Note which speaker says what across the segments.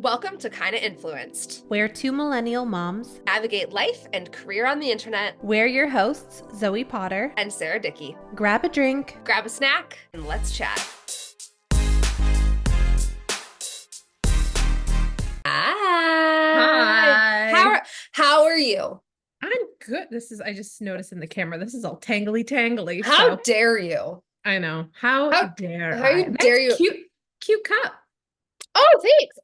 Speaker 1: Welcome to Kinda Influenced.
Speaker 2: We're two millennial moms.
Speaker 1: Navigate life and career on the internet.
Speaker 2: We're your hosts, Zoe Potter
Speaker 1: And Sarah Dickey.
Speaker 2: Grab a drink,
Speaker 1: grab a snack, and let's chat. Hi. How are you?
Speaker 2: I'm good. I just noticed in the camera, this is all tangly.
Speaker 1: How dare you?
Speaker 2: I know. How dare
Speaker 1: you?
Speaker 2: Cute cup.
Speaker 1: Oh, thanks.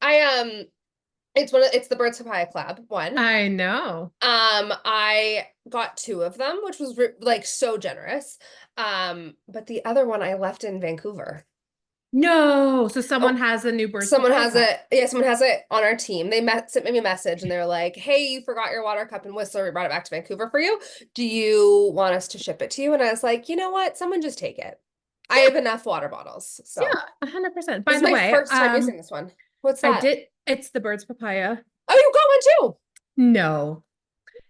Speaker 1: It's the Birds Papaya Collab one.
Speaker 2: I know.
Speaker 1: I got 2 of them, which was so generous. But the other one I left in Vancouver.
Speaker 2: No, so someone has a new Birds
Speaker 1: Someone
Speaker 2: Papaya
Speaker 1: has
Speaker 2: cup.
Speaker 1: it. Yeah, someone has it on our team. They sent me a message and they were like, "Hey, you forgot your water cup and Whistler. We brought it back to Vancouver for you. Do you want us to ship it to you?" And I was like, "You know what? Someone just take it. I have enough water bottles." So
Speaker 2: Yeah, 100%.
Speaker 1: By the way, first time using this one. What's that?
Speaker 2: It's the Birds Papaya.
Speaker 1: Oh, you got one too?
Speaker 2: No.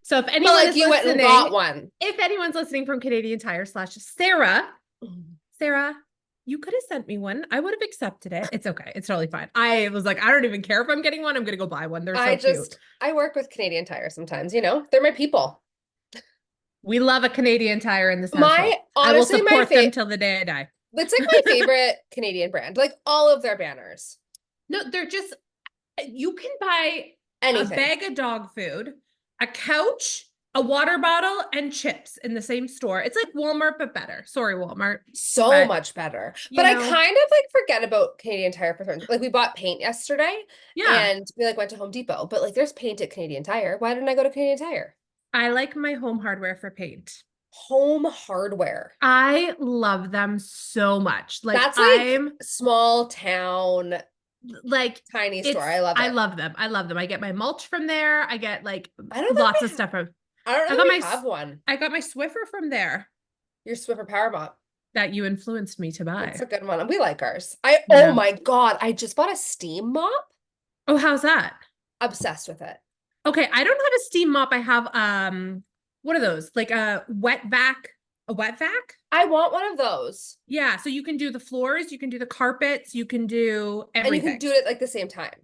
Speaker 2: So if anyone is
Speaker 1: you
Speaker 2: listening,
Speaker 1: went and got one.
Speaker 2: If anyone's listening from Canadian Tire / Sarah, you could have sent me one. I would have accepted it. It's okay. It's totally fine. I was like, I don't even care if I'm getting one. I'm going to go buy one. They're so cute.
Speaker 1: I work with Canadian Tire sometimes, they're my people.
Speaker 2: We love a Canadian Tire in this household. I will support them till the day I die.
Speaker 1: It's like my favorite Canadian brand, like all of their banners.
Speaker 2: No, they're just, you can buy
Speaker 1: anything.
Speaker 2: A bag of dog food, a couch, a water bottle, and chips in the same store. It's like Walmart, but better. Sorry, Walmart.
Speaker 1: So much better. But I kind of forget about Canadian Tire for certain. Like we bought paint yesterday. Yeah. And we went to Home Depot. But there's paint at Canadian Tire. Why didn't I go to Canadian Tire?
Speaker 2: I like my Home Hardware for paint.
Speaker 1: Home Hardware.
Speaker 2: I love them so much.
Speaker 1: That's small town, tiny store. I love it.
Speaker 2: I love them. I get my mulch from there. I get lots of stuff from.
Speaker 1: I don't know if I have one.
Speaker 2: I got my Swiffer from there.
Speaker 1: Your Swiffer Power Mop.
Speaker 2: That you influenced me to buy.
Speaker 1: It's a good one. We like ours. Oh my God. I just bought a steam mop.
Speaker 2: Oh, how's that?
Speaker 1: Obsessed with it.
Speaker 2: Okay. I don't have a steam mop. I have, what are those? Like a wet vac? A wet vac?
Speaker 1: I want one of those.
Speaker 2: Yeah. So you can do the floors, you can do the carpets, you can do everything.
Speaker 1: And you can do it at the same time.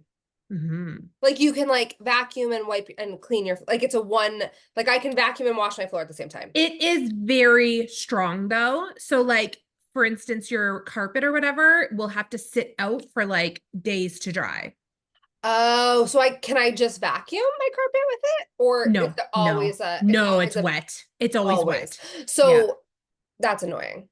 Speaker 2: Mm-hmm.
Speaker 1: You can vacuum and wipe and clean your, it's a one, I can vacuum and wash my floor at the same time.
Speaker 2: It is very strong though. So for instance, your carpet or whatever will have to sit out for days to dry.
Speaker 1: Oh, so can I just vacuum my carpet with it? Or
Speaker 2: no,
Speaker 1: is there always
Speaker 2: it's wet. It's always wet.
Speaker 1: So that's annoying.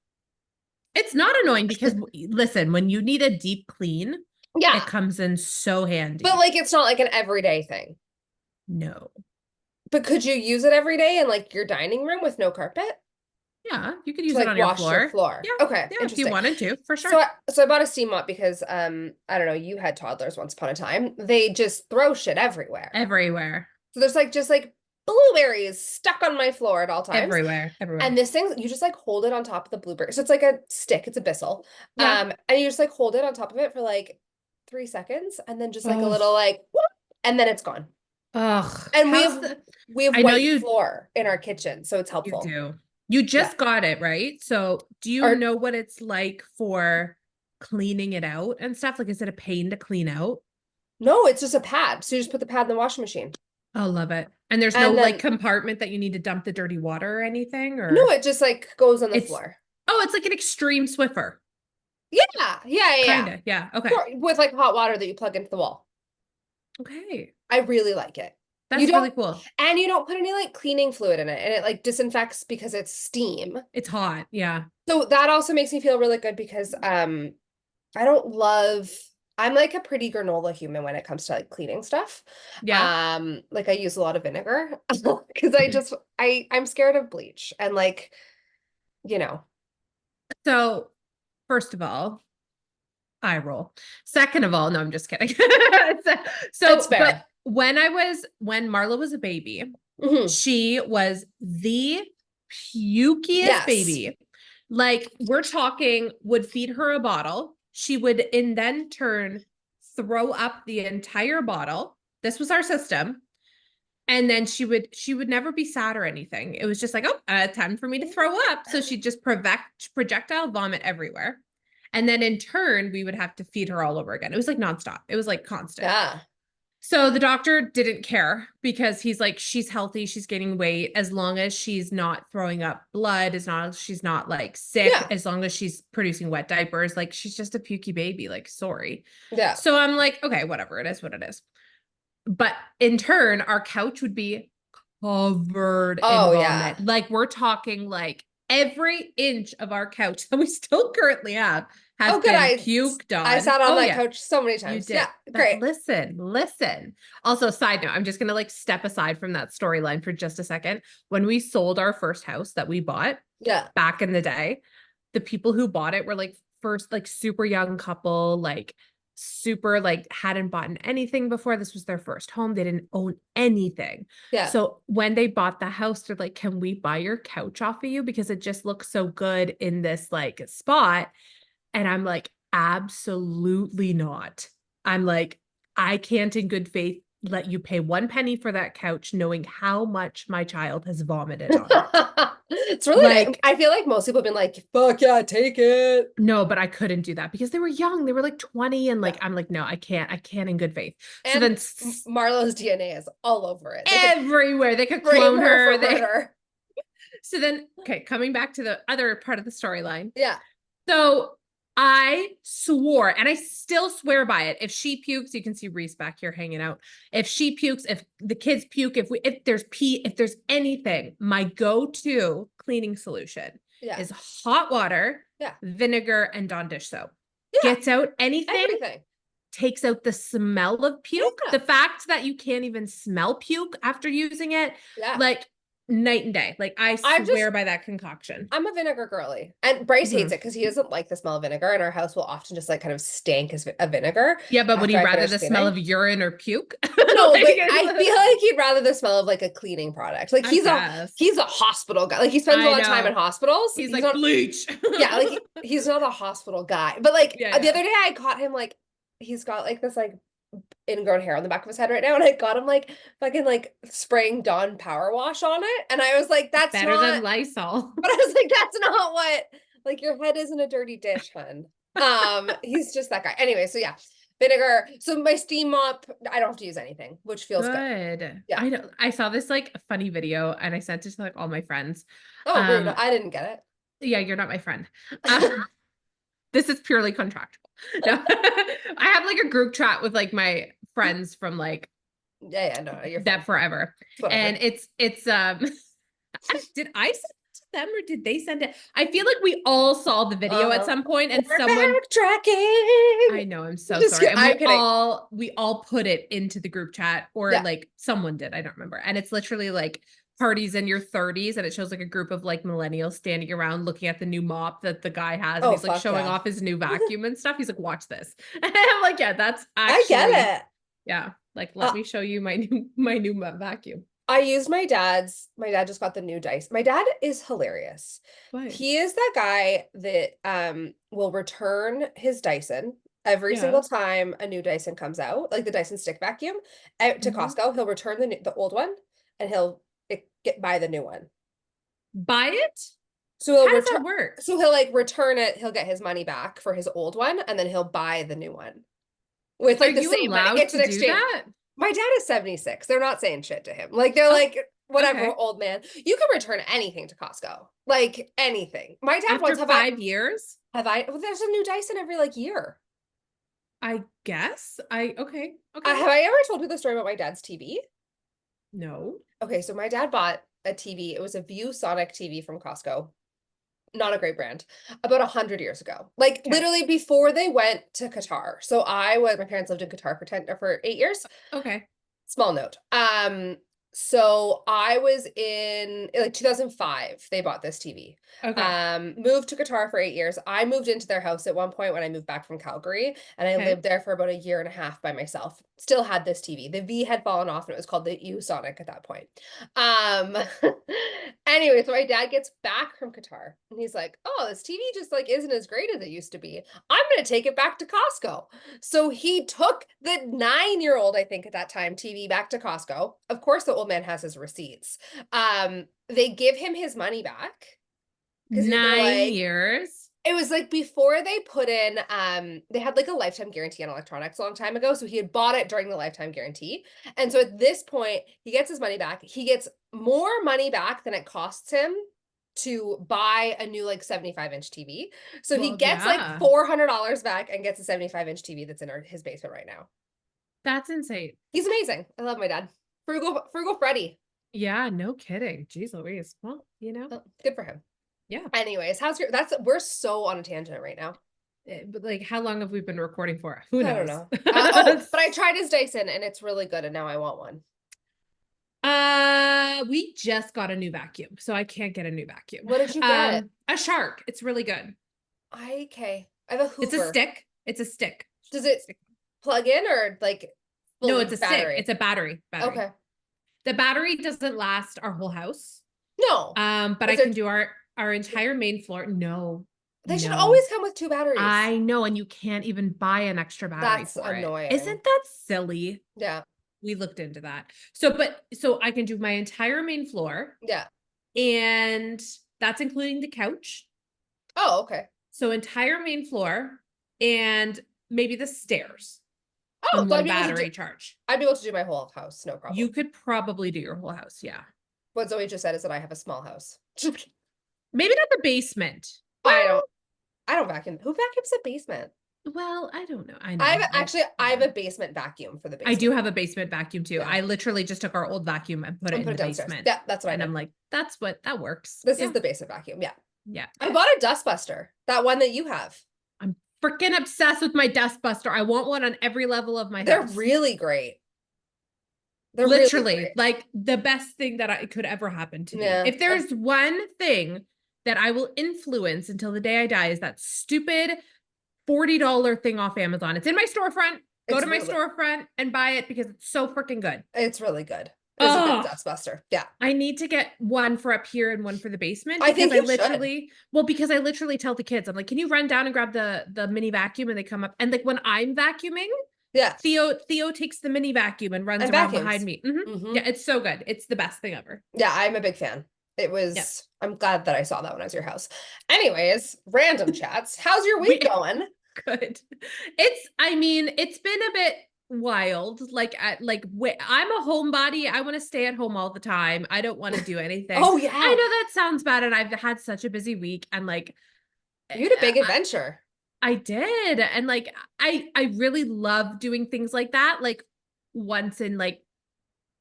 Speaker 2: It's not annoying because listen, when you need a deep clean, it comes in so handy.
Speaker 1: But it's not an everyday thing.
Speaker 2: No.
Speaker 1: But could you use it every day in your dining room with no carpet?
Speaker 2: Yeah, you could use it on your floor.
Speaker 1: Yeah. Okay.
Speaker 2: Yeah, if you wanted to, for sure.
Speaker 1: So I bought a steam mop because I don't know, you had toddlers once upon a time. They just throw shit everywhere.
Speaker 2: Everywhere.
Speaker 1: So there's just blueberries stuck on my floor at all times.
Speaker 2: Everywhere.
Speaker 1: And this thing, you just hold it on top of the blueberry. So it's a stick, it's a bissell. Yeah. And you just hold it on top of it for 3 seconds and then just a little whoop, and then it's gone.
Speaker 2: Ugh.
Speaker 1: And we have white floor in our kitchen, so it's helpful.
Speaker 2: You do. You just got it, right? So do you know what it's like for cleaning it out and stuff? Is it a pain to clean out?
Speaker 1: No, it's just a pad. So you just put the pad in the washing machine.
Speaker 2: Oh, love it. And there's no compartment that you need to dump the dirty water or anything? Or
Speaker 1: no, it just goes on the floor.
Speaker 2: Oh, it's like an extreme Swiffer.
Speaker 1: Yeah.
Speaker 2: Kinda. Yeah. Okay.
Speaker 1: With hot water that you plug into the wall.
Speaker 2: Okay.
Speaker 1: I really like it.
Speaker 2: That's really cool.
Speaker 1: And you don't put any cleaning fluid in it, and it disinfects because it's steam.
Speaker 2: It's hot. Yeah.
Speaker 1: So that also makes me feel really good because I'm a pretty granola human when it comes to cleaning stuff.
Speaker 2: Yeah.
Speaker 1: I use a lot of vinegar because I'm scared of bleach and
Speaker 2: So first of all, eye roll. Second of all, no, I'm just kidding. So
Speaker 1: it's fair.
Speaker 2: But when Marla was a baby, she was the pukiest baby. We're talking, would feed her a bottle. She would in then turn throw up the entire bottle. This was our system. And then she would never be sad or anything. It was just time for me to throw up. So she'd just projectile vomit everywhere. And then in turn, we would have to feed her all over again. It was nonstop. It was constant.
Speaker 1: Yeah.
Speaker 2: So the doctor didn't care because he's like, she's healthy, she's gaining weight, as long as she's not throwing up blood, as long as she's not like sick,
Speaker 1: Yeah.
Speaker 2: as long as she's producing wet diapers, like she's just a pukey baby, like sorry.
Speaker 1: Yeah.
Speaker 2: So I'm like, okay, whatever, it is what it is. But in turn, our couch would be covered in
Speaker 1: Oh yeah.
Speaker 2: vomit. Like we're talking like every inch of our couch that we still currently have has
Speaker 1: Oh good.
Speaker 2: been puked
Speaker 1: I
Speaker 2: on.
Speaker 1: sat on
Speaker 2: Oh
Speaker 1: that
Speaker 2: yeah.
Speaker 1: couch so many
Speaker 2: You
Speaker 1: times.
Speaker 2: did.
Speaker 1: Yeah.
Speaker 2: But
Speaker 1: Great.
Speaker 2: listen. Also, side note, I'm just going to like step aside from that storyline for just a second. When we sold our first house that we bought
Speaker 1: Yeah.
Speaker 2: back in the day, the people who bought it were like first, like super young couple, like super, like hadn't bought anything before. This was their first home. They didn't own anything.
Speaker 1: Yeah.
Speaker 2: So when they bought the house, they're like, can we buy your couch off of you? Because it just looks so good in this like spot. And I'm like, absolutely not. I'm like, I can't in good faith let you pay 1 penny for that couch knowing how much my child has vomited on it.
Speaker 1: It's really nice.
Speaker 2: Like,
Speaker 1: I feel like most people have been like, fuck yeah, take it.
Speaker 2: no, but I couldn't do that because they were young. They were like 20 and like,
Speaker 1: Yeah.
Speaker 2: I'm like, no, I can't in good faith. So
Speaker 1: And
Speaker 2: then
Speaker 1: Marlo's DNA is all over it. They could
Speaker 2: everywhere they could
Speaker 1: frame
Speaker 2: clone
Speaker 1: her
Speaker 2: her.
Speaker 1: for murder.
Speaker 2: So then, okay, coming back to the other part of the storyline.
Speaker 1: Yeah.
Speaker 2: So I swore, and I still swear by it. If she pukes, you can see Reese back here hanging out. If she pukes, if the kids puke, if there's pee, if there's anything, my go-to cleaning solution
Speaker 1: Yeah.
Speaker 2: is hot water,
Speaker 1: Yeah.
Speaker 2: vinegar, and Dawn dish soap.
Speaker 1: Yeah.
Speaker 2: Gets out anything,
Speaker 1: Everything.
Speaker 2: takes out the smell of puke.
Speaker 1: Yeah.
Speaker 2: The fact that you can't even smell puke after using it,
Speaker 1: Yeah.
Speaker 2: like night and day. Like I swear by that concoction.
Speaker 1: I'm a vinegar girly. And Bryce hates
Speaker 2: Mhm.
Speaker 1: it because he doesn't like the smell of vinegar, and our house will often just like kind of stank as a vinegar
Speaker 2: Yeah, but would
Speaker 1: after
Speaker 2: he
Speaker 1: I
Speaker 2: rather
Speaker 1: finish
Speaker 2: the smell
Speaker 1: cleaning.
Speaker 2: of urine or puke?
Speaker 1: No,
Speaker 2: Like,
Speaker 1: but I feel like he'd rather the smell of like a cleaning product. Like
Speaker 2: I guess.
Speaker 1: he's a hospital guy. Like he spends a
Speaker 2: I
Speaker 1: lot of time in
Speaker 2: know.
Speaker 1: hospitals.
Speaker 2: He's
Speaker 1: He's
Speaker 2: like
Speaker 1: not
Speaker 2: bleach.
Speaker 1: yeah, like he's not a hospital guy. But like
Speaker 2: Yeah,
Speaker 1: the
Speaker 2: yeah.
Speaker 1: other day I caught him like he's got like this like ingrown hair on the back of his head right now, and I got him like fucking like spraying Dawn power wash on it, and I was like, that's
Speaker 2: Better
Speaker 1: not.
Speaker 2: than Lysol.
Speaker 1: But I was like, that's not what. Like your head isn't a dirty dish, hun. He's just that guy. Anyway, so yeah, vinegar. So my steam mop, I don't have to use anything, which feels good.
Speaker 2: Good.
Speaker 1: Yeah.
Speaker 2: I know. I saw this like funny video and I sent it to like all my friends.
Speaker 1: Oh, rude. I didn't get
Speaker 2: Yeah, you're not my friend.
Speaker 1: it.
Speaker 2: This is purely contractual. No. I have like a group chat with like my friends from like
Speaker 1: Yeah, no, you're
Speaker 2: that
Speaker 1: fine.
Speaker 2: forever.
Speaker 1: Whatever.
Speaker 2: And it's did I send it to them or did they send it? I feel like we all saw the video at some point and
Speaker 1: We're
Speaker 2: someone
Speaker 1: backtracking.
Speaker 2: I know, I'm so
Speaker 1: Just
Speaker 2: sorry.
Speaker 1: kidding.
Speaker 2: And
Speaker 1: I'm kidding.
Speaker 2: we all put it into the group chat or
Speaker 1: Yeah.
Speaker 2: like someone did, I don't remember. And it's literally like parties in your 30s and it shows like a group of like millennials standing around looking at the new mop that the guy has and
Speaker 1: Oh,
Speaker 2: he's like
Speaker 1: fuck
Speaker 2: showing
Speaker 1: yeah.
Speaker 2: off his new vacuum and stuff. He's like, watch this. And I'm like, yeah, that's
Speaker 1: I
Speaker 2: actually
Speaker 1: get it.
Speaker 2: yeah. Like, let me show you my new vacuum.
Speaker 1: I used my dad just got the new Dyson. My dad is hilarious.
Speaker 2: What?
Speaker 1: He is that guy that will return his Dyson every single time a new Dyson comes out, like the Dyson stick vacuum, out to Costco. He'll return the old one and he'll buy the new one.
Speaker 2: Buy it?
Speaker 1: So he'll
Speaker 2: How does that work?
Speaker 1: So he'll like return it, he'll get his money back for his old one, and then he'll buy the new one. With like
Speaker 2: Are
Speaker 1: the
Speaker 2: you
Speaker 1: same money.
Speaker 2: allowed
Speaker 1: It's
Speaker 2: to
Speaker 1: an
Speaker 2: do
Speaker 1: exchange.
Speaker 2: that?
Speaker 1: My dad is 76. They're not saying shit to him. Like they're like, whatever,
Speaker 2: okay.
Speaker 1: old man. You can return anything to Costco. Like anything. My dad
Speaker 2: After 5 years?
Speaker 1: Well, there's a new Dyson every like year.
Speaker 2: I guess. Okay.
Speaker 1: Have I ever told you the story about my dad's TV?
Speaker 2: No.
Speaker 1: Okay, so my dad bought a TV. It was a ViewSonic TV from Costco. Not a great brand, about 100 years ago, like literally before they went to Qatar. So my parents lived in Qatar for 8 years.
Speaker 2: Okay.
Speaker 1: Small note. So I was in like 2005, they bought this TV.
Speaker 2: Okay.
Speaker 1: Moved to Qatar for 8 years. I moved into their house at one point when I moved back from Calgary, and I lived there for about a year and a half by myself. Still had this TV. The V had fallen off and it was called the ViewSonic at that point. Anyway, so my dad gets back from Qatar and he's like, oh, this TV just like isn't as great as it used to be. I'm gonna take it back to Costco. So he took the 9-year-old, I think at that time, TV back to Costco. Of course, the old man has his receipts. They give him his money back.
Speaker 2: 9 years.
Speaker 1: It was like before they put in, they had like a lifetime guarantee on electronics a long time ago. So he had bought it during the lifetime guarantee. And so at this point, he gets his money back. He gets more money back than it costs him to buy a new like 75-inch TV. So he gets like $400 back and gets a 75-inch TV that's in his basement right now.
Speaker 2: That's insane.
Speaker 1: He's amazing. I love my dad. Frugal Freddy.
Speaker 2: Yeah, no kidding. Jeez Louise. Well,
Speaker 1: good for him.
Speaker 2: Yeah.
Speaker 1: Anyways, we're so on a tangent right now.
Speaker 2: But like, how long have we been recording for? Who knows?
Speaker 1: I don't know. But I tried his Dyson and it's really good, and now I want one.
Speaker 2: We just got a new vacuum, so I can't get a new vacuum.
Speaker 1: What did you get?
Speaker 2: A Shark. It's really good.
Speaker 1: Okay. I have a Hoover.
Speaker 2: It's a stick.
Speaker 1: Does it plug in or like?
Speaker 2: No, it's a battery. Stick. It's a battery.
Speaker 1: Okay.
Speaker 2: The battery doesn't last our whole house.
Speaker 1: No.
Speaker 2: But I can do our entire main floor. No.
Speaker 1: They should always come with 2 batteries.
Speaker 2: I know, and you can't even buy an extra battery. That's
Speaker 1: annoying.
Speaker 2: Isn't that silly?
Speaker 1: Yeah.
Speaker 2: We looked into that. So I can do my entire main floor.
Speaker 1: Yeah.
Speaker 2: And that's including the couch.
Speaker 1: Oh, okay.
Speaker 2: So entire main floor and maybe the stairs.
Speaker 1: Oh,
Speaker 2: on one battery charge.
Speaker 1: I'd be able to do my whole house, no problem.
Speaker 2: You could probably do your whole house, yeah.
Speaker 1: What Zoe just said is that I have a small house.
Speaker 2: Maybe not the basement.
Speaker 1: I don't vacuum. Who vacuums the basement?
Speaker 2: Well, I don't know. I know.
Speaker 1: I have a basement vacuum for the basement.
Speaker 2: I do have a basement vacuum too.
Speaker 1: Yeah.
Speaker 2: I literally just took our old vacuum and put it in the basement.
Speaker 1: Yeah, that's what I did.
Speaker 2: And I'm like, that works.
Speaker 1: This is the basement vacuum. Yeah.
Speaker 2: Yeah.
Speaker 1: I bought a dustbuster. That one that you have.
Speaker 2: I'm freaking obsessed with my dustbuster. I want one on every level of my house.
Speaker 1: They're really great.
Speaker 2: They're literally really like the best thing that I could ever happen to me. If there's one thing that I will influence until the day I die, is that stupid $40 thing off Amazon. It's in my storefront. Go to my storefront and buy it because it's so freaking good.
Speaker 1: It's really good. It's a good dustbuster. Yeah.
Speaker 2: I need to get one for up here and one for the basement.
Speaker 1: I think you
Speaker 2: because I literally tell the kids, I'm like, can you run down and grab the mini vacuum? And they come up. And like when I'm vacuuming,
Speaker 1: yeah,
Speaker 2: Theo takes the mini vacuum and runs around behind me. Mm-hmm. Mm-hmm. Yeah, it's so good. It's the best thing ever.
Speaker 1: Yeah, I'm a big fan. It was, I'm glad that I saw that when I was at your house. Anyways, random chats. How's your week going?
Speaker 2: Good. It's been a bit wild. I'm a homebody. I want to stay at home all the time. I don't want to do anything.
Speaker 1: Oh yeah.
Speaker 2: I know that sounds bad. And I've had such a busy week, and like,
Speaker 1: you had a big adventure.
Speaker 2: I did. And like, I really love doing things like that. Like once in like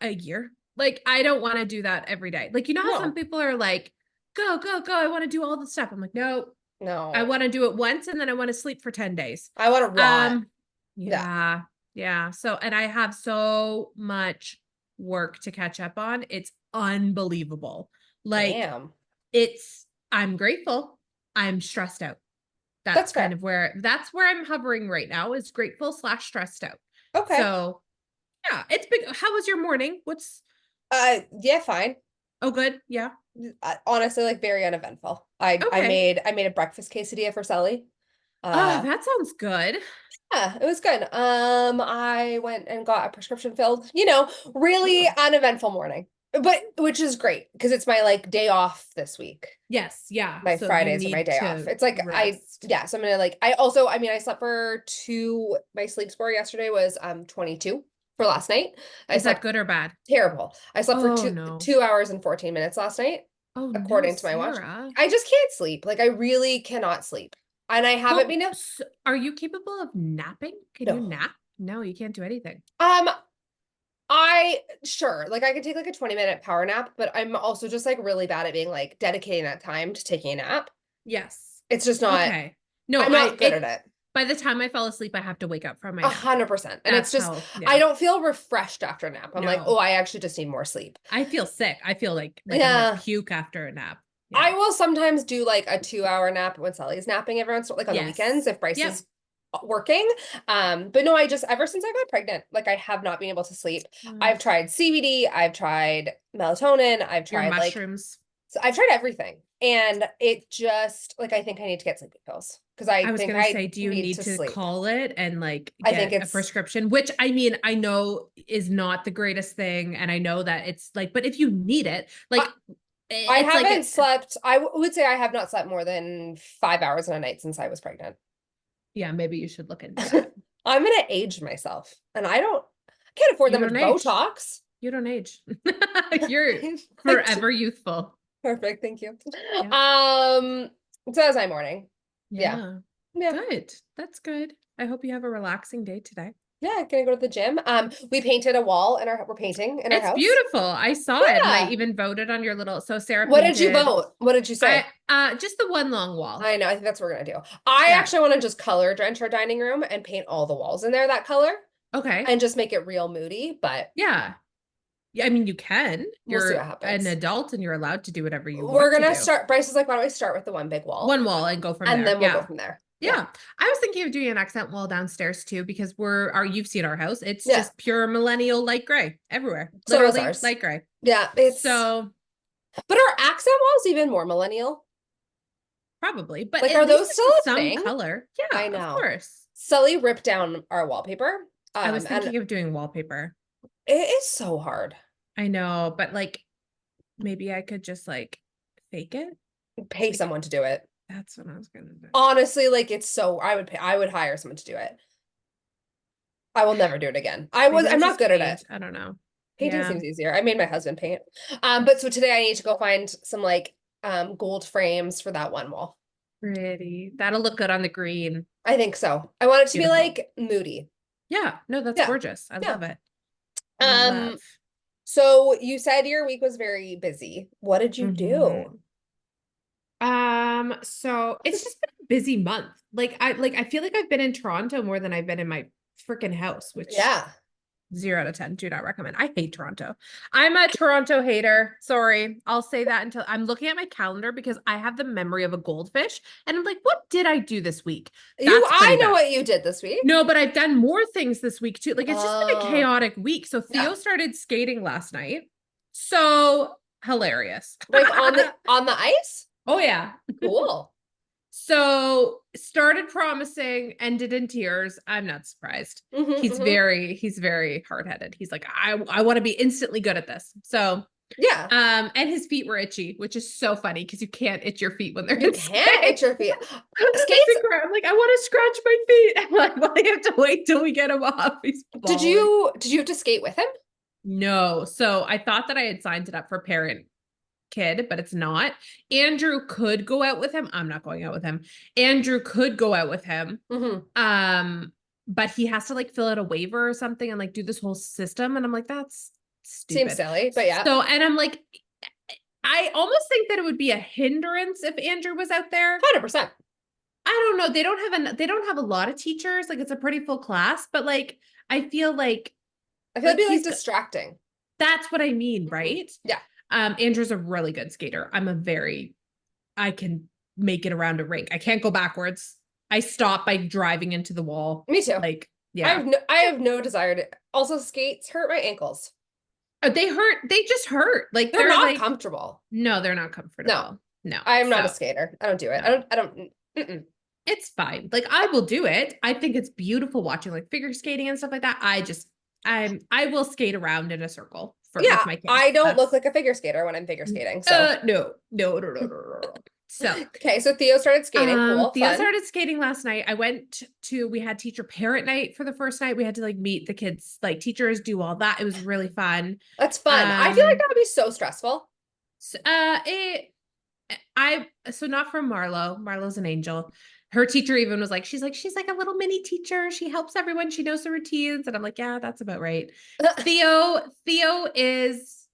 Speaker 2: a year. Like, I don't want to do that every day. Like, you know how some people are like, go, go, go. I want to do all this stuff. I'm like, no. I want to do it once and then I want to sleep for 10 days.
Speaker 1: I want to rot.
Speaker 2: Yeah. So, and I have so much work to catch up on. It's unbelievable. Like, I'm grateful. I'm stressed out. That's kind of where I'm hovering right now, is grateful / stressed out.
Speaker 1: Okay.
Speaker 2: So yeah, it's big. How was your morning?
Speaker 1: Yeah, fine.
Speaker 2: Oh, good. Yeah.
Speaker 1: Honestly, like very uneventful. I made a breakfast quesadilla for Sally.
Speaker 2: That sounds good.
Speaker 1: Yeah, it was good. I went and got a prescription filled, really uneventful morning, but which is great because it's my like day off this week.
Speaker 2: Yes. Yeah.
Speaker 1: My Fridays are my day off. It's like rest. So I'm gonna like, I slept for 2, my sleep score yesterday was 22 for last night.
Speaker 2: Is that good or bad?
Speaker 1: Terrible. I slept for 2 hours and 14 minutes last night. According to my watch. I just can't sleep. Like I really cannot sleep. And I haven't been able.
Speaker 2: Are you capable of napping? Can you nap? No, you can't do anything.
Speaker 1: Sure. Like I could take like a 20-minute power nap, but I'm also just like really bad at being like dedicating that time to taking a nap.
Speaker 2: Yes.
Speaker 1: It's just not.
Speaker 2: Okay. No,
Speaker 1: I'm not good at it.
Speaker 2: By the time I fell asleep, I have to wake up from my nap.
Speaker 1: 100%. And it's just, I don't feel refreshed after a nap. I'm like, I actually just need more sleep.
Speaker 2: I feel sick. I feel like I'm gonna puke after a nap. Yeah.
Speaker 1: I will sometimes do like a 2-hour nap when Sally's napping every once in a while, like on the weekends if Bryce is working. But no, ever since I got pregnant, like I have not been able to sleep. I've tried CBD, I've tried melatonin, I've tried
Speaker 2: mushrooms.
Speaker 1: I've tried everything. And it just like, I think I need to get sleeping pills. Because I was going to say,
Speaker 2: do you need to call it and like get a prescription? Which I know is not the greatest thing. And I know that it's like, but if you need it, like
Speaker 1: I
Speaker 2: It's like
Speaker 1: haven't slept. I would say I have not slept more than 5 hours in a night since I was pregnant.
Speaker 2: yeah, maybe you should look into that.
Speaker 1: I'm gonna age myself, and I can't afford
Speaker 2: You
Speaker 1: that much
Speaker 2: don't age.
Speaker 1: Botox.
Speaker 2: You don't age. You're forever youthful.
Speaker 1: Perfect, thank you.
Speaker 2: Yeah.
Speaker 1: So that was my morning. Yeah.
Speaker 2: Yeah.
Speaker 1: Yeah.
Speaker 2: Good. That's good. I hope you have a relaxing day today.
Speaker 1: Yeah, gonna go to the gym. We painted a wall we're painting in our
Speaker 2: It's
Speaker 1: house.
Speaker 2: beautiful. I saw it and I
Speaker 1: Yeah.
Speaker 2: even voted on your little, so Sarah
Speaker 1: What did you
Speaker 2: painted,
Speaker 1: vote? What did you say?
Speaker 2: just the one long wall.
Speaker 1: I know, I think that's what we're gonna do. I
Speaker 2: Yeah.
Speaker 1: actually want to just color drench our dining room and paint all the walls in there that color
Speaker 2: Okay.
Speaker 1: and just make it real moody, but
Speaker 2: Yeah. Yeah. I mean, you can.
Speaker 1: we'll see what
Speaker 2: You're an
Speaker 1: happens.
Speaker 2: adult and you're allowed to do whatever you
Speaker 1: We're
Speaker 2: want to
Speaker 1: gonna
Speaker 2: do.
Speaker 1: start, Bryce is like, why don't we start with the one big wall?
Speaker 2: One wall and go from
Speaker 1: And
Speaker 2: there.
Speaker 1: then we'll go
Speaker 2: Yeah.
Speaker 1: from there.
Speaker 2: Yeah. I was thinking of doing an accent wall downstairs too, because you've seen our house. It's
Speaker 1: Yeah.
Speaker 2: just pure millennial light gray everywhere.
Speaker 1: So is
Speaker 2: Literally
Speaker 1: ours.
Speaker 2: light gray.
Speaker 1: Yeah. But are accent walls even more millennial?
Speaker 2: Probably, but
Speaker 1: Like,
Speaker 2: at
Speaker 1: are
Speaker 2: least
Speaker 1: those
Speaker 2: it's
Speaker 1: still a
Speaker 2: some
Speaker 1: thing?
Speaker 2: color. Yeah,
Speaker 1: I
Speaker 2: of
Speaker 1: know.
Speaker 2: course.
Speaker 1: Sully ripped down our wallpaper.
Speaker 2: I was
Speaker 1: And
Speaker 2: thinking of doing wallpaper.
Speaker 1: it is so hard.
Speaker 2: I know, but like maybe I could just like fake it.
Speaker 1: Pay someone to do it.
Speaker 2: That's what I was gonna do.
Speaker 1: Honestly, like I would hire someone to do it. I will never do it again. I'm not good at it.
Speaker 2: I don't know.
Speaker 1: Painting seems easier. I made my husband paint. But so today I need to go find some like gold frames for that one wall.
Speaker 2: Pretty. That'll look good on the green.
Speaker 1: I think so. I want it to
Speaker 2: Beautiful.
Speaker 1: be like moody.
Speaker 2: Yeah, no, that's gorgeous. I love it.
Speaker 1: So you said your week was very busy. What did you do?
Speaker 2: So it's just been a busy month. I feel like I've been in Toronto more than I've been in my freaking house, which 0 out of 10, do not recommend. I hate Toronto. I'm a Toronto hater. Sorry. I'll say that until I'm looking at my calendar because I have the memory of a goldfish. And I'm like, what did I do this week?
Speaker 1: I know what you did this week.
Speaker 2: No, but I've done more things this week too. Like, it's just been a chaotic week. So Theo started skating last night. So hilarious.
Speaker 1: Like on the ice?
Speaker 2: Oh yeah.
Speaker 1: Cool.
Speaker 2: So started promising, ended in tears. I'm not surprised. He's very hard-headed. He's like, I want to be instantly good at this. So
Speaker 1: yeah.
Speaker 2: And his feet were itchy, which is so funny because you can't itch your feet when they're
Speaker 1: you can't itch your feet. Skates.
Speaker 2: I'm like, I want to scratch my feet. I'm like, well, I have to wait till we get him off.
Speaker 1: Did you have to skate with him?
Speaker 2: No. So I thought that I had signed it up for parent kid, but it's not. Andrew could go out with him. I'm not going out with him. Andrew could go out with him. But he has to like fill out a waiver or something and like do this whole system. And I'm like, that's stupid.
Speaker 1: Seems silly, but yeah.
Speaker 2: So, and I'm like, I almost think that it would be a hindrance if Andrew was out there.
Speaker 1: 100%.
Speaker 2: I don't know. They don't have a lot of teachers. Like, it's a pretty full class, but like, I feel like
Speaker 1: it'd be like distracting.
Speaker 2: That's what I mean, right?
Speaker 1: Yeah.
Speaker 2: Andrew's a really good skater. I can make it around a rink. I can't go backwards. I stop by driving into the wall.
Speaker 1: Me too.
Speaker 2: Like, yeah.
Speaker 1: I have no desire to. Also, skates hurt my ankles.
Speaker 2: They hurt. They just hurt. Like
Speaker 1: they're not like, comfortable.
Speaker 2: No, they're not comfortable. No.
Speaker 1: I'm not a skater. I don't do it. No. I don't.
Speaker 2: It's fine. Like, I will do it. I think it's beautiful watching like figure skating and stuff like that. I will skate around in a circle. With my kids.
Speaker 1: I don't look like a figure skater when I'm figure skating. So
Speaker 2: no. So
Speaker 1: okay, so Theo started skating. Cool.
Speaker 2: Theo started skating last night. We had teacher parent night for the first night. We had to like meet the kids, like teachers, do all that. It was really fun.
Speaker 1: That's fun. I feel like that would be so stressful.
Speaker 2: So not from Marlo. Marlo's an angel. Her teacher even was like, she's like a little mini teacher. She helps everyone. She knows the routines. And I'm like, yeah, that's about right. Theo is.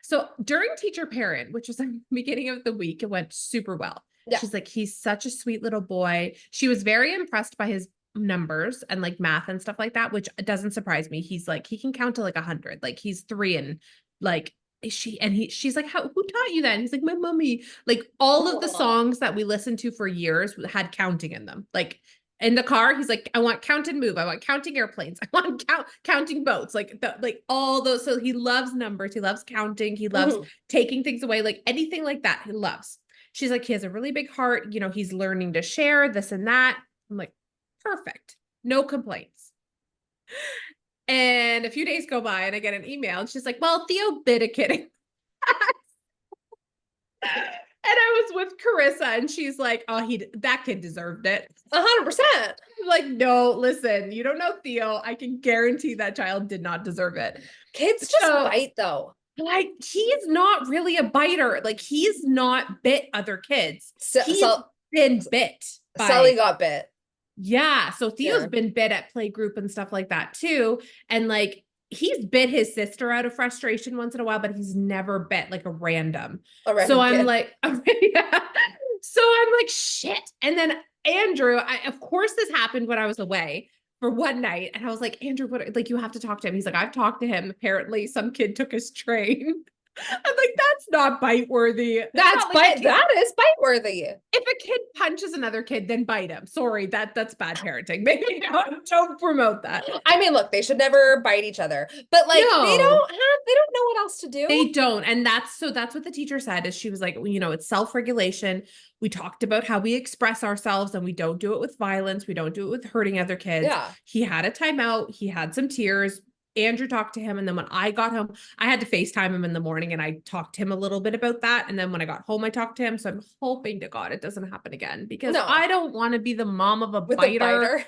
Speaker 2: So during teacher parent, which was the beginning of the week, it went super well. Yeah. She's like, he's such a sweet little boy. She was very impressed by his numbers and like math and stuff like that, which doesn't surprise me. He's like, he can count to like 100. Like he's 3 and like, she's like, who taught you that? And he's like, my mommy. Like all of the songs that we listened to for years had counting in them. Like in the car, he's like, I want count and move. I want counting airplanes. I want counting boats. Like all those. So he loves numbers. He loves counting. He loves taking things away. Like anything like that, he loves. She's like, he has a really big heart. You know, he's learning to share this and that. I'm like, perfect. No complaints. And a few days go by and I get an email and she's like, well, Theo bit a kidding. with Carissa and she's like, oh, that kid deserved it.
Speaker 1: 100%.
Speaker 2: Like, no, listen, you don't know Theo. I can guarantee that child did not deserve it.
Speaker 1: Kids just bite though.
Speaker 2: Like, he's not really a biter. Like, he's not bit other kids. He's been bit.
Speaker 1: Sully got bit.
Speaker 2: Yeah. So Theo's been bit at playgroup and stuff like that too. And like, he's bit his sister out of frustration once in a while, but he's never bit like a random. So I'm
Speaker 1: kid.
Speaker 2: like, yeah. So I'm like, shit. And then Andrew, of course this happened when I was away for one night. And I was like, Andrew, like, you have to talk to him. He's like, I've talked to him. Apparently some kid took his train. I'm like, that's not bite worthy.
Speaker 1: That is bite worthy.
Speaker 2: If a kid punches another kid, then bite him. Sorry, that's bad parenting. Maybe don't promote that.
Speaker 1: I mean, look, they should never bite each other, but like they don't know what else to do.
Speaker 2: They don't. And that's what the teacher said is she was like, you know, it's self-regulation. We talked about how we express ourselves and we don't do it with violence. We don't do it with hurting other kids.
Speaker 1: Yeah.
Speaker 2: He had a timeout. He had some tears. Andrew talked to him. And then when I got home, I had to FaceTime him in the morning and I talked to him a little bit about that. And then when I got home, I talked to him. So I'm hoping to God it doesn't happen again because I don't want to be the mom of a biter.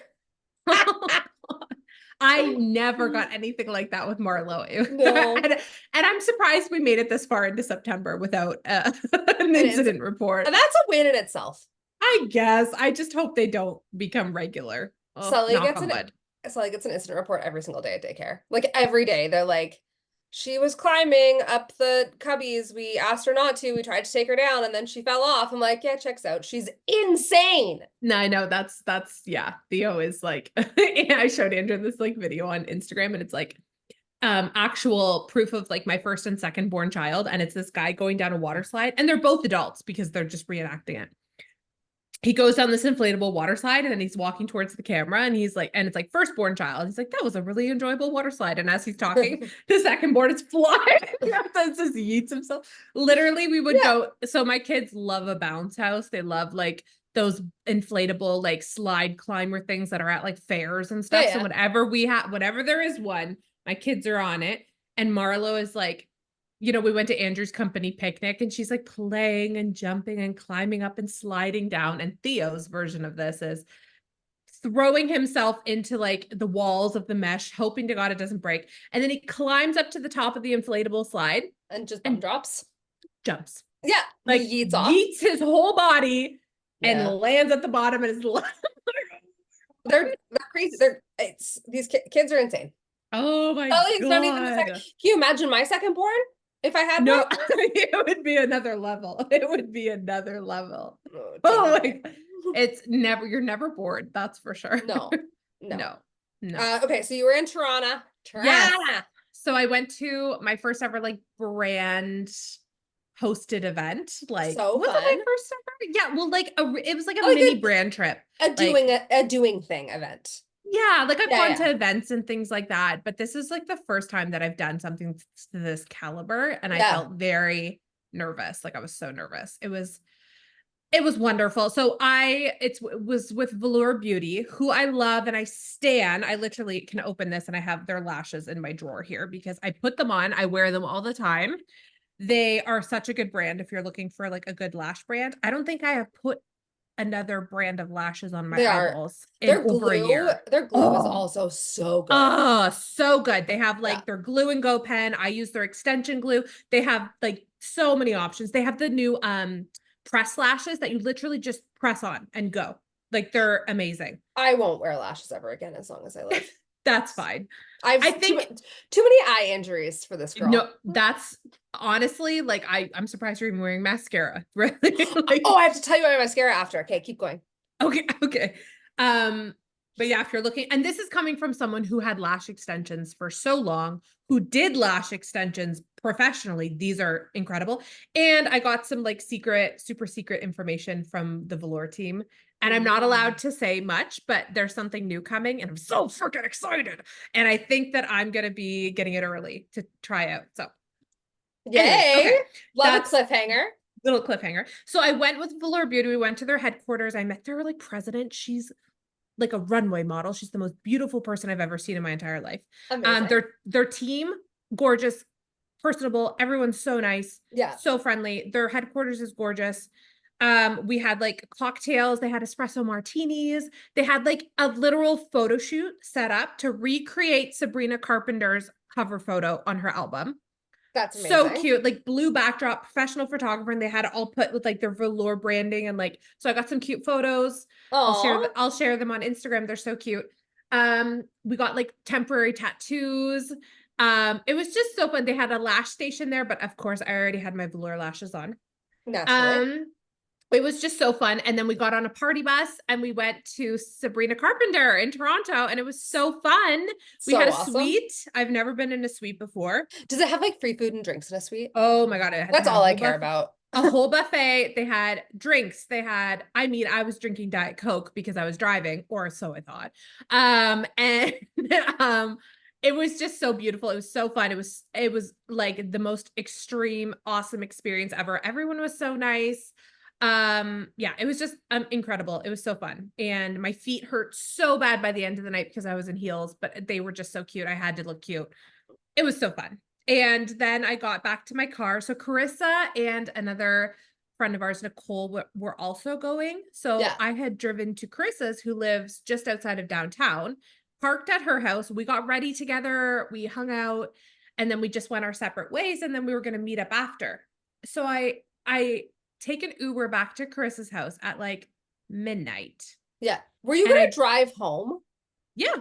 Speaker 2: I never got anything like that with Marlo. No. and I'm surprised we made it this far into September without an incident report.
Speaker 1: And that's a win in itself.
Speaker 2: I guess. I just hope they don't become regular.
Speaker 1: Sully gets an incident report every single day at daycare. Like every day. They're like, she was climbing up the cubbies. We asked her not to. We tried to take her down and then she fell off. I'm like, yeah, checks out. She's insane.
Speaker 2: No, I know that's yeah. Theo is like, I showed Andrew this like video on Instagram and it's like actual proof of like my first and second born child. And it's this guy going down a water slide and they're both adults because they're just reenacting it. He goes down this inflatable water slide and then he's walking towards the camera and he's like, and it's like firstborn child. He's like, that was a really enjoyable water slide. And as he's talking, the secondborn is flying. Just he eats himself. Literally, we would go. So my kids love a bounce house. They love like those inflatable like slide climber things that are at like fairs and stuff. So whenever there is one, my kids are on it. And Marlo is like, you know, we went to Andrew's company picnic and she's like playing and jumping and climbing up and sliding down. And Theo's version of this is throwing himself into like the walls of the mesh, hoping to God it doesn't break. And then he climbs up to the top of the inflatable slide
Speaker 1: and just jumps. Yeah.
Speaker 2: Like yeets his whole body and lands at the bottom and is
Speaker 1: they're crazy. These kids are insane.
Speaker 2: Oh my God.
Speaker 1: Can you imagine my second born? If I had
Speaker 2: one? It would be another level. It would be another level. Oh my God. You're never bored. That's for sure.
Speaker 1: No.
Speaker 2: Okay.
Speaker 1: So you were in Toronto.
Speaker 2: Yeah. So I went to my first ever like brand hosted event. Like,
Speaker 1: so
Speaker 2: was
Speaker 1: fun.
Speaker 2: It my first ever? Yeah. Well, like it was like a mini brand trip.
Speaker 1: A doing thing event.
Speaker 2: Yeah, like I've gone to events and things like that, but this is like the first time that I've done something to this caliber and I felt very nervous. Like I was so nervous. It was wonderful. So it was with Velour Beauty, who I love and I stan. I literally can open this and I have their lashes in my drawer here because I put them on. I wear them all the time. They are such a good brand if you're looking for like a good lash brand. I don't think I have put another brand of lashes on my eyeballs in over a year.
Speaker 1: Their glue is also so good.
Speaker 2: Oh, so good. They have like their glue and go pen. I use their extension glue. They have like so many options. They have the new press lashes that you literally just press on and go. Like they're amazing.
Speaker 1: I won't wear lashes ever again as long as I live.
Speaker 2: That's fine.
Speaker 1: I think too many eye injuries for this girl.
Speaker 2: No, that's honestly like I'm surprised you're even wearing mascara. Really? Like,
Speaker 1: I have to tell you about my mascara after. Okay, keep going.
Speaker 2: Okay. But yeah, if you're looking, and this is coming from someone who had lash extensions for so long, who did lash extensions professionally. These are incredible. And I got some like super secret information from the Velour team. And I'm not allowed to say much, but there's something new coming and I'm so freaking excited. And I think that I'm going to be getting it early to try out. So
Speaker 1: yay. Anyway, love a cliffhanger.
Speaker 2: Little cliffhanger. So I went with Velour Beauty. We went to their headquarters. I met their like president. She's like a runway model. She's the most beautiful person I've ever seen in my entire life.
Speaker 1: Amazing.
Speaker 2: Their team, gorgeous, personable. Everyone's so nice.
Speaker 1: Yeah.
Speaker 2: So friendly. Their headquarters is gorgeous. We had like cocktails, they had espresso martinis, they had like a literal photo shoot set up to recreate Sabrina Carpenter's cover photo on her album.
Speaker 1: That's
Speaker 2: So
Speaker 1: amazing.
Speaker 2: cute, like blue backdrop, professional photographer, and they had it all put with like their velour branding and like, so I got some cute photos.
Speaker 1: Aw.
Speaker 2: I'll share them on Instagram. They're so cute. We got like temporary tattoos. It was just so fun. They had a lash station there, but of course I already had my velour lashes on.
Speaker 1: Naturally.
Speaker 2: Um, it was just so fun. And then we got on a party bus and we went to Sabrina Carpenter in Toronto, and it was so fun. We
Speaker 1: So
Speaker 2: had a
Speaker 1: awesome.
Speaker 2: suite. I've never been in a suite before.
Speaker 1: Does it have like free food and drinks in a suite?
Speaker 2: Oh my God. They
Speaker 1: That's
Speaker 2: had
Speaker 1: all I care about.
Speaker 2: a whole buffet. They had drinks. They had, I mean, I was drinking Diet Coke because I was driving, or so I thought. And it was just so beautiful. It was so fun. It was like the most extreme, awesome experience ever. Everyone was so nice. Yeah, it was just incredible. It was so fun. And my feet hurt so bad by the end of the night because I was in heels, but they were just so cute. I had to look cute. It was so fun. And then I got back to my car. So Carissa and another friend of ours, Nicole, were also going. So
Speaker 1: Yeah.
Speaker 2: I had driven to Carissa's, who lives just outside of downtown, parked at her house. We got ready together. We hung out, and then we just went our separate ways. And then we were going to meet up after. So I take an Uber back to Carissa's house at like midnight.
Speaker 1: Yeah. Were you
Speaker 2: And
Speaker 1: gonna drive home?
Speaker 2: yeah,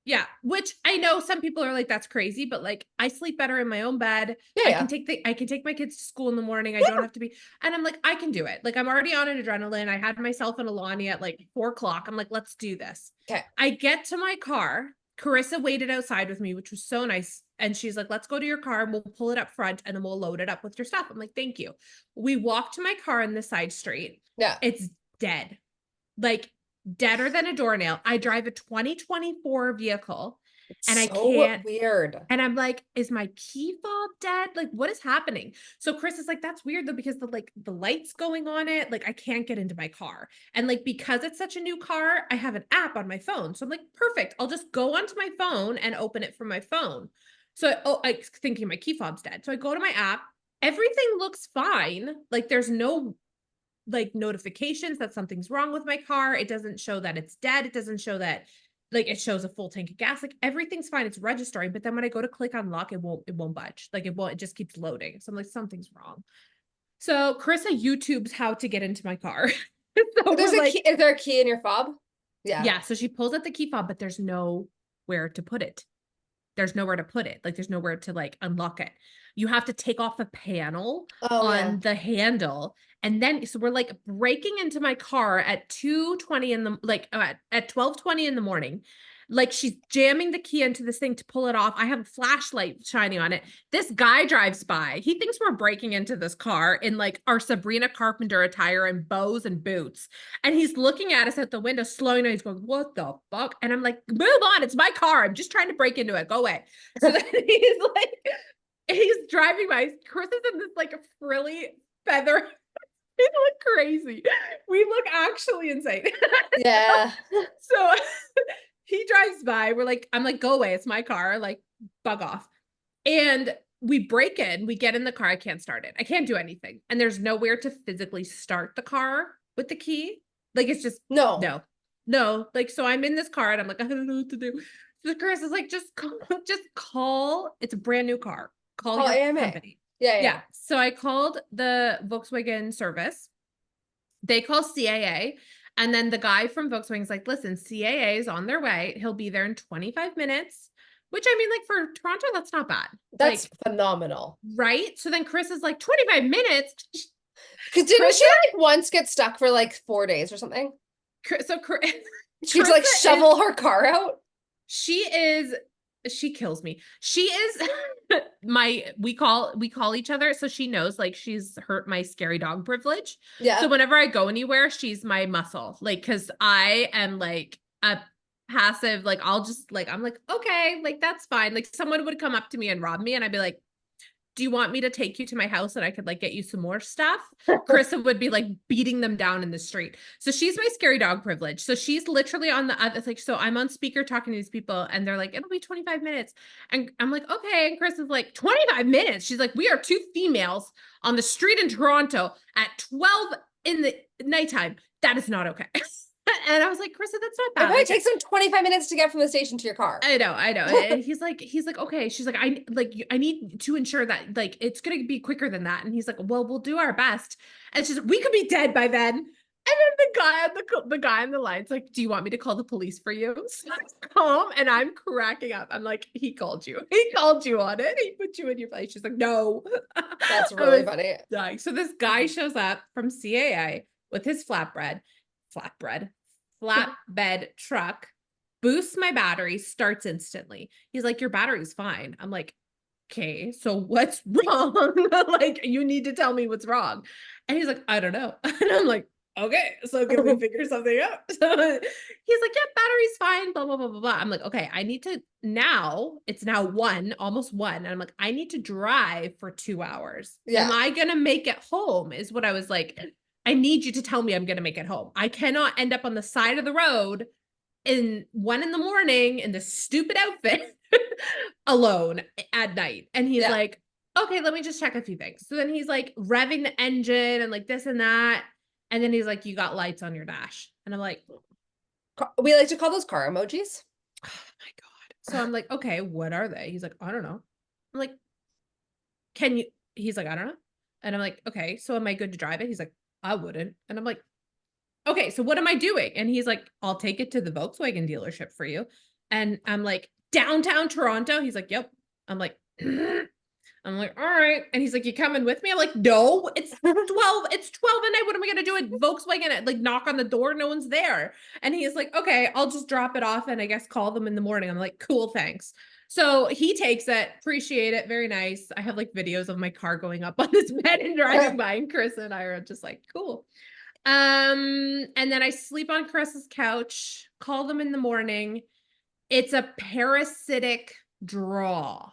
Speaker 2: yeah, which I know some people are like, that's crazy, but like I sleep better in my own bed.
Speaker 1: Yeah, yeah.
Speaker 2: I can take my kids to school in the morning. I
Speaker 1: Yeah.
Speaker 2: don't have to be, and I'm like, I can do it. Like I'm already on an adrenaline. I had myself in Alani at like 4 o'clock. I'm like, let's do this.
Speaker 1: Okay.
Speaker 2: I get to my car. Carissa waited outside with me, which was so nice. And she's like, let's go to your car and we'll pull it up front and then we'll load it up with your stuff. I'm like, thank you. We walk to my car in the side street.
Speaker 1: Yeah.
Speaker 2: It's dead. Like deader than a doornail. I drive a 2024 vehicle and I
Speaker 1: So
Speaker 2: can't.
Speaker 1: weird.
Speaker 2: And I'm like, is my key fob dead? Like, what is happening? So Chris is like, that's weird though, because the lights going on it, like I can't get into my car. And like, because it's such a new car, I have an app on my phone. So I'm like, perfect. I'll just go onto my phone and open it from my phone. So I thinking my key fob's dead. So I go to my app. Everything looks fine. Like there's no like notifications that something's wrong with my car. It doesn't show that it's dead. It doesn't show that like it shows a full tank of gas. Like everything's fine. It's registering. But then when I go to click unlock, it won't budge. Like it just keeps loading. So I'm like, something's wrong. So Carissa YouTubes how to get into my car. So
Speaker 1: There's a
Speaker 2: like,
Speaker 1: key. Is there a key in your fob? Yeah.
Speaker 2: yeah. So she pulls out the key fob, but there's nowhere to put it. There's nowhere to put it. Like there's nowhere to like unlock it. You have to take off a panel on the handle. And then, so we're like breaking into my car at 2:20 in the, like at 12:20 in the morning. Like she's jamming the key into this thing to pull it off. I have a flashlight shining on it. This guy drives by. He thinks we're breaking into this car in like our Sabrina Carpenter attire and bows and boots. And he's looking at us at the window, slowing down. He's going, what the fuck? And I'm like, move on. It's my car. I'm just trying to break into it. Go away. So then he's driving by. Chris is in this like frilly feather. We look crazy. We look actually insane.
Speaker 1: Yeah.
Speaker 2: So he drives by. I'm like, go away. It's my car. Like, bug off. And we break in. We get in the car. I can't start it. I can't do anything. And there's nowhere to physically start the car with the key. Like, it's just no. Like, so I'm in this car and I'm like, I don't know what to do. So Chris is like, just call. It's a brand new car. Call your
Speaker 1: AMA.
Speaker 2: company.
Speaker 1: Yeah.
Speaker 2: So I called the Volkswagen service. They call CAA. And then the guy from Volkswagen is like, listen, CAA is on their way. He'll be there in 25 minutes, which I mean, like for Toronto, that's not bad.
Speaker 1: That's
Speaker 2: like,
Speaker 1: phenomenal.
Speaker 2: Right? So then Chris is like, 25 minutes?
Speaker 1: Because didn't she like once get stuck for like 4 days or something?
Speaker 2: So
Speaker 1: she'd like shovel her car out.
Speaker 2: She kills me. She is we call each other. So she knows like she's hurt my scary dog privilege.
Speaker 1: Yeah.
Speaker 2: So whenever I go anywhere, she's my muscle. Like, cause I am like a passive, like I'll just like, I'm like, okay, like that's fine. Like someone would come up to me and rob me and I'd be like, do you want me to take you to my house and I could like get you some more stuff? Carissa would be like beating them down in the street. So she's my scary dog privilege. So she's literally on the other, like, so I'm on speaker talking to these people and they're like, it'll be 25 minutes. And I'm like, okay. And Chris is like, 25 minutes. She's like, we are two females on the street in Toronto at 12 in the nighttime. That is not okay. And I was like, Carissa, that's not bad.
Speaker 1: It probably takes them 25 minutes to get from the station to your car.
Speaker 2: I know. And he's like, okay. She's like, I need to ensure that like it's gonna be quicker than that. And he's like, well, we'll do our best. And she's like, we could be dead by then. And then the guy on the line's like, do you want me to call the police for you? So I come and I'm cracking up. I'm like, he called you. He called you on it. He put you in your place. She's like, no.
Speaker 1: That's really funny.
Speaker 2: Dying. So this guy shows up from CAA with his flatbed truck, boosts my battery, starts instantly. He's like, your battery's fine. I'm like, okay, so what's wrong? Like, you need to tell me what's wrong. And he's like, I don't know. And I'm like, okay, so can we figure something out? So he's like, yeah, battery's fine, blah, blah, blah, blah, blah. I'm like, okay, I need to it's now almost 1. And I'm like, I need to drive for 2 hours. Yeah. Am I going to make it home? Is what I was like, I need you to tell me I'm going to make it home. I cannot end up on the side of the road in 1 a.m. in this stupid outfit alone at night. And he's like, okay, let me just check a few things. So then he's like revving the engine and like this and that. And then he's like, you got lights on your dash. And I'm like,
Speaker 1: we like to call those car emojis.
Speaker 2: Oh my God. So I'm like, okay, what are they? He's like, I don't know. I'm like, he's like, I don't know. And I'm like, okay, so am I good to drive it? He's like, I wouldn't. And I'm like, okay, so what am I doing? And he's like, I'll take it to the Volkswagen dealership for you. And I'm like, downtown Toronto? He's like, yep. I'm like, all right. And he's like, you coming with me? I'm like, no, it's 12. It's 12 at night. What am I going to do at Volkswagen? Like knock on the door. No one's there. And he's like, okay, I'll just drop it off and I guess call them in the morning. I'm like, cool, thanks. So he takes it, appreciate it. Very nice. I have like videos of my car going up on this bed and driving by, and Chris and I are just like, cool. And then I sleep on Chris's couch, call them in the morning. It's a parasitic draw.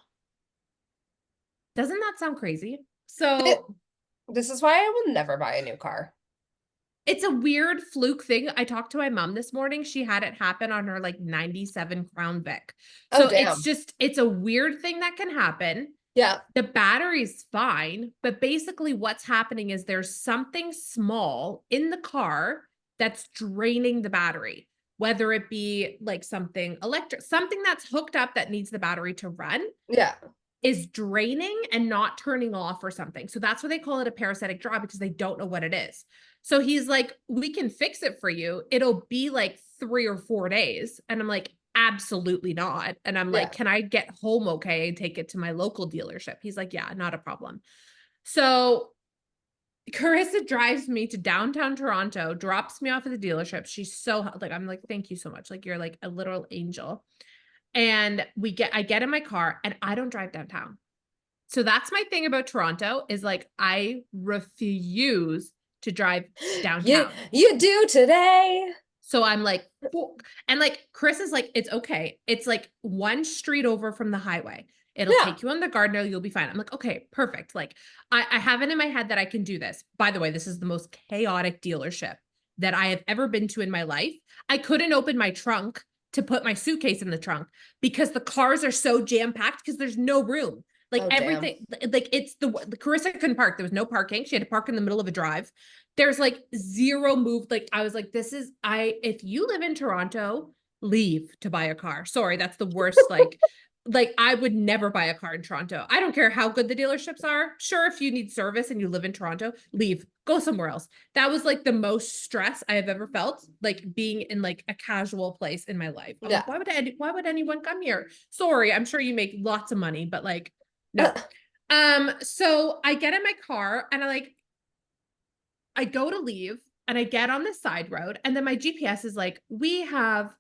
Speaker 2: Doesn't that sound crazy? So
Speaker 1: this is why I will never buy a new car.
Speaker 2: It's a weird fluke thing. I talked to my mom this morning. She had it happen on her like 97 Crown Vic. So it's a weird thing that can happen.
Speaker 1: Yeah.
Speaker 2: The battery's fine, but basically what's happening is there's something small in the car that's draining the battery, whether it be like something electric, something that's hooked up that needs the battery to run.
Speaker 1: Yeah.
Speaker 2: Is draining and not turning off or something. So that's why they call it a parasitic draw, because they don't know what it is. So he's like, we can fix it for you. It'll be like 3 or 4 days. And I'm like, absolutely not. And I'm like, can I get home okay and take it to my local dealership? He's like, yeah, not a problem. So Carissa drives me to downtown Toronto, drops me off at the dealership. She's so like, I'm like, thank you so much. Like, you're like a literal angel. And I get in my car and I don't drive downtown. So that's my thing about Toronto is like, I refuse to drive downtown.
Speaker 1: You do today.
Speaker 2: So I'm like, and like, Chris is like, it's okay. It's like 1 street over from the highway. It'll take you on the Gardner. You'll be fine. I'm like, okay, perfect. Like I have it in my head that I can do this. By the way, this is the most chaotic dealership that I have ever been to in my life. I couldn't open my trunk to put my suitcase in the trunk because the cars are so jam-packed because there's no room. Like everything, like it's the Carissa couldn't park. There was no parking. She had to park in the middle of a drive. There's like zero move. Like I was like, if you live in Toronto, leave to buy a car. Sorry, that's the worst. Like I would never buy a car in Toronto. I don't care how good the dealerships are. Sure, if you need service and you live in Toronto, leave, go somewhere else. That was like the most stress I have ever felt, like being in like a casual place in my life. Like, why would anyone come here? Sorry, I'm sure you make lots of money, but like, no. So I get in my car and I go to leave and I get on the side road and then my GPS is like, we have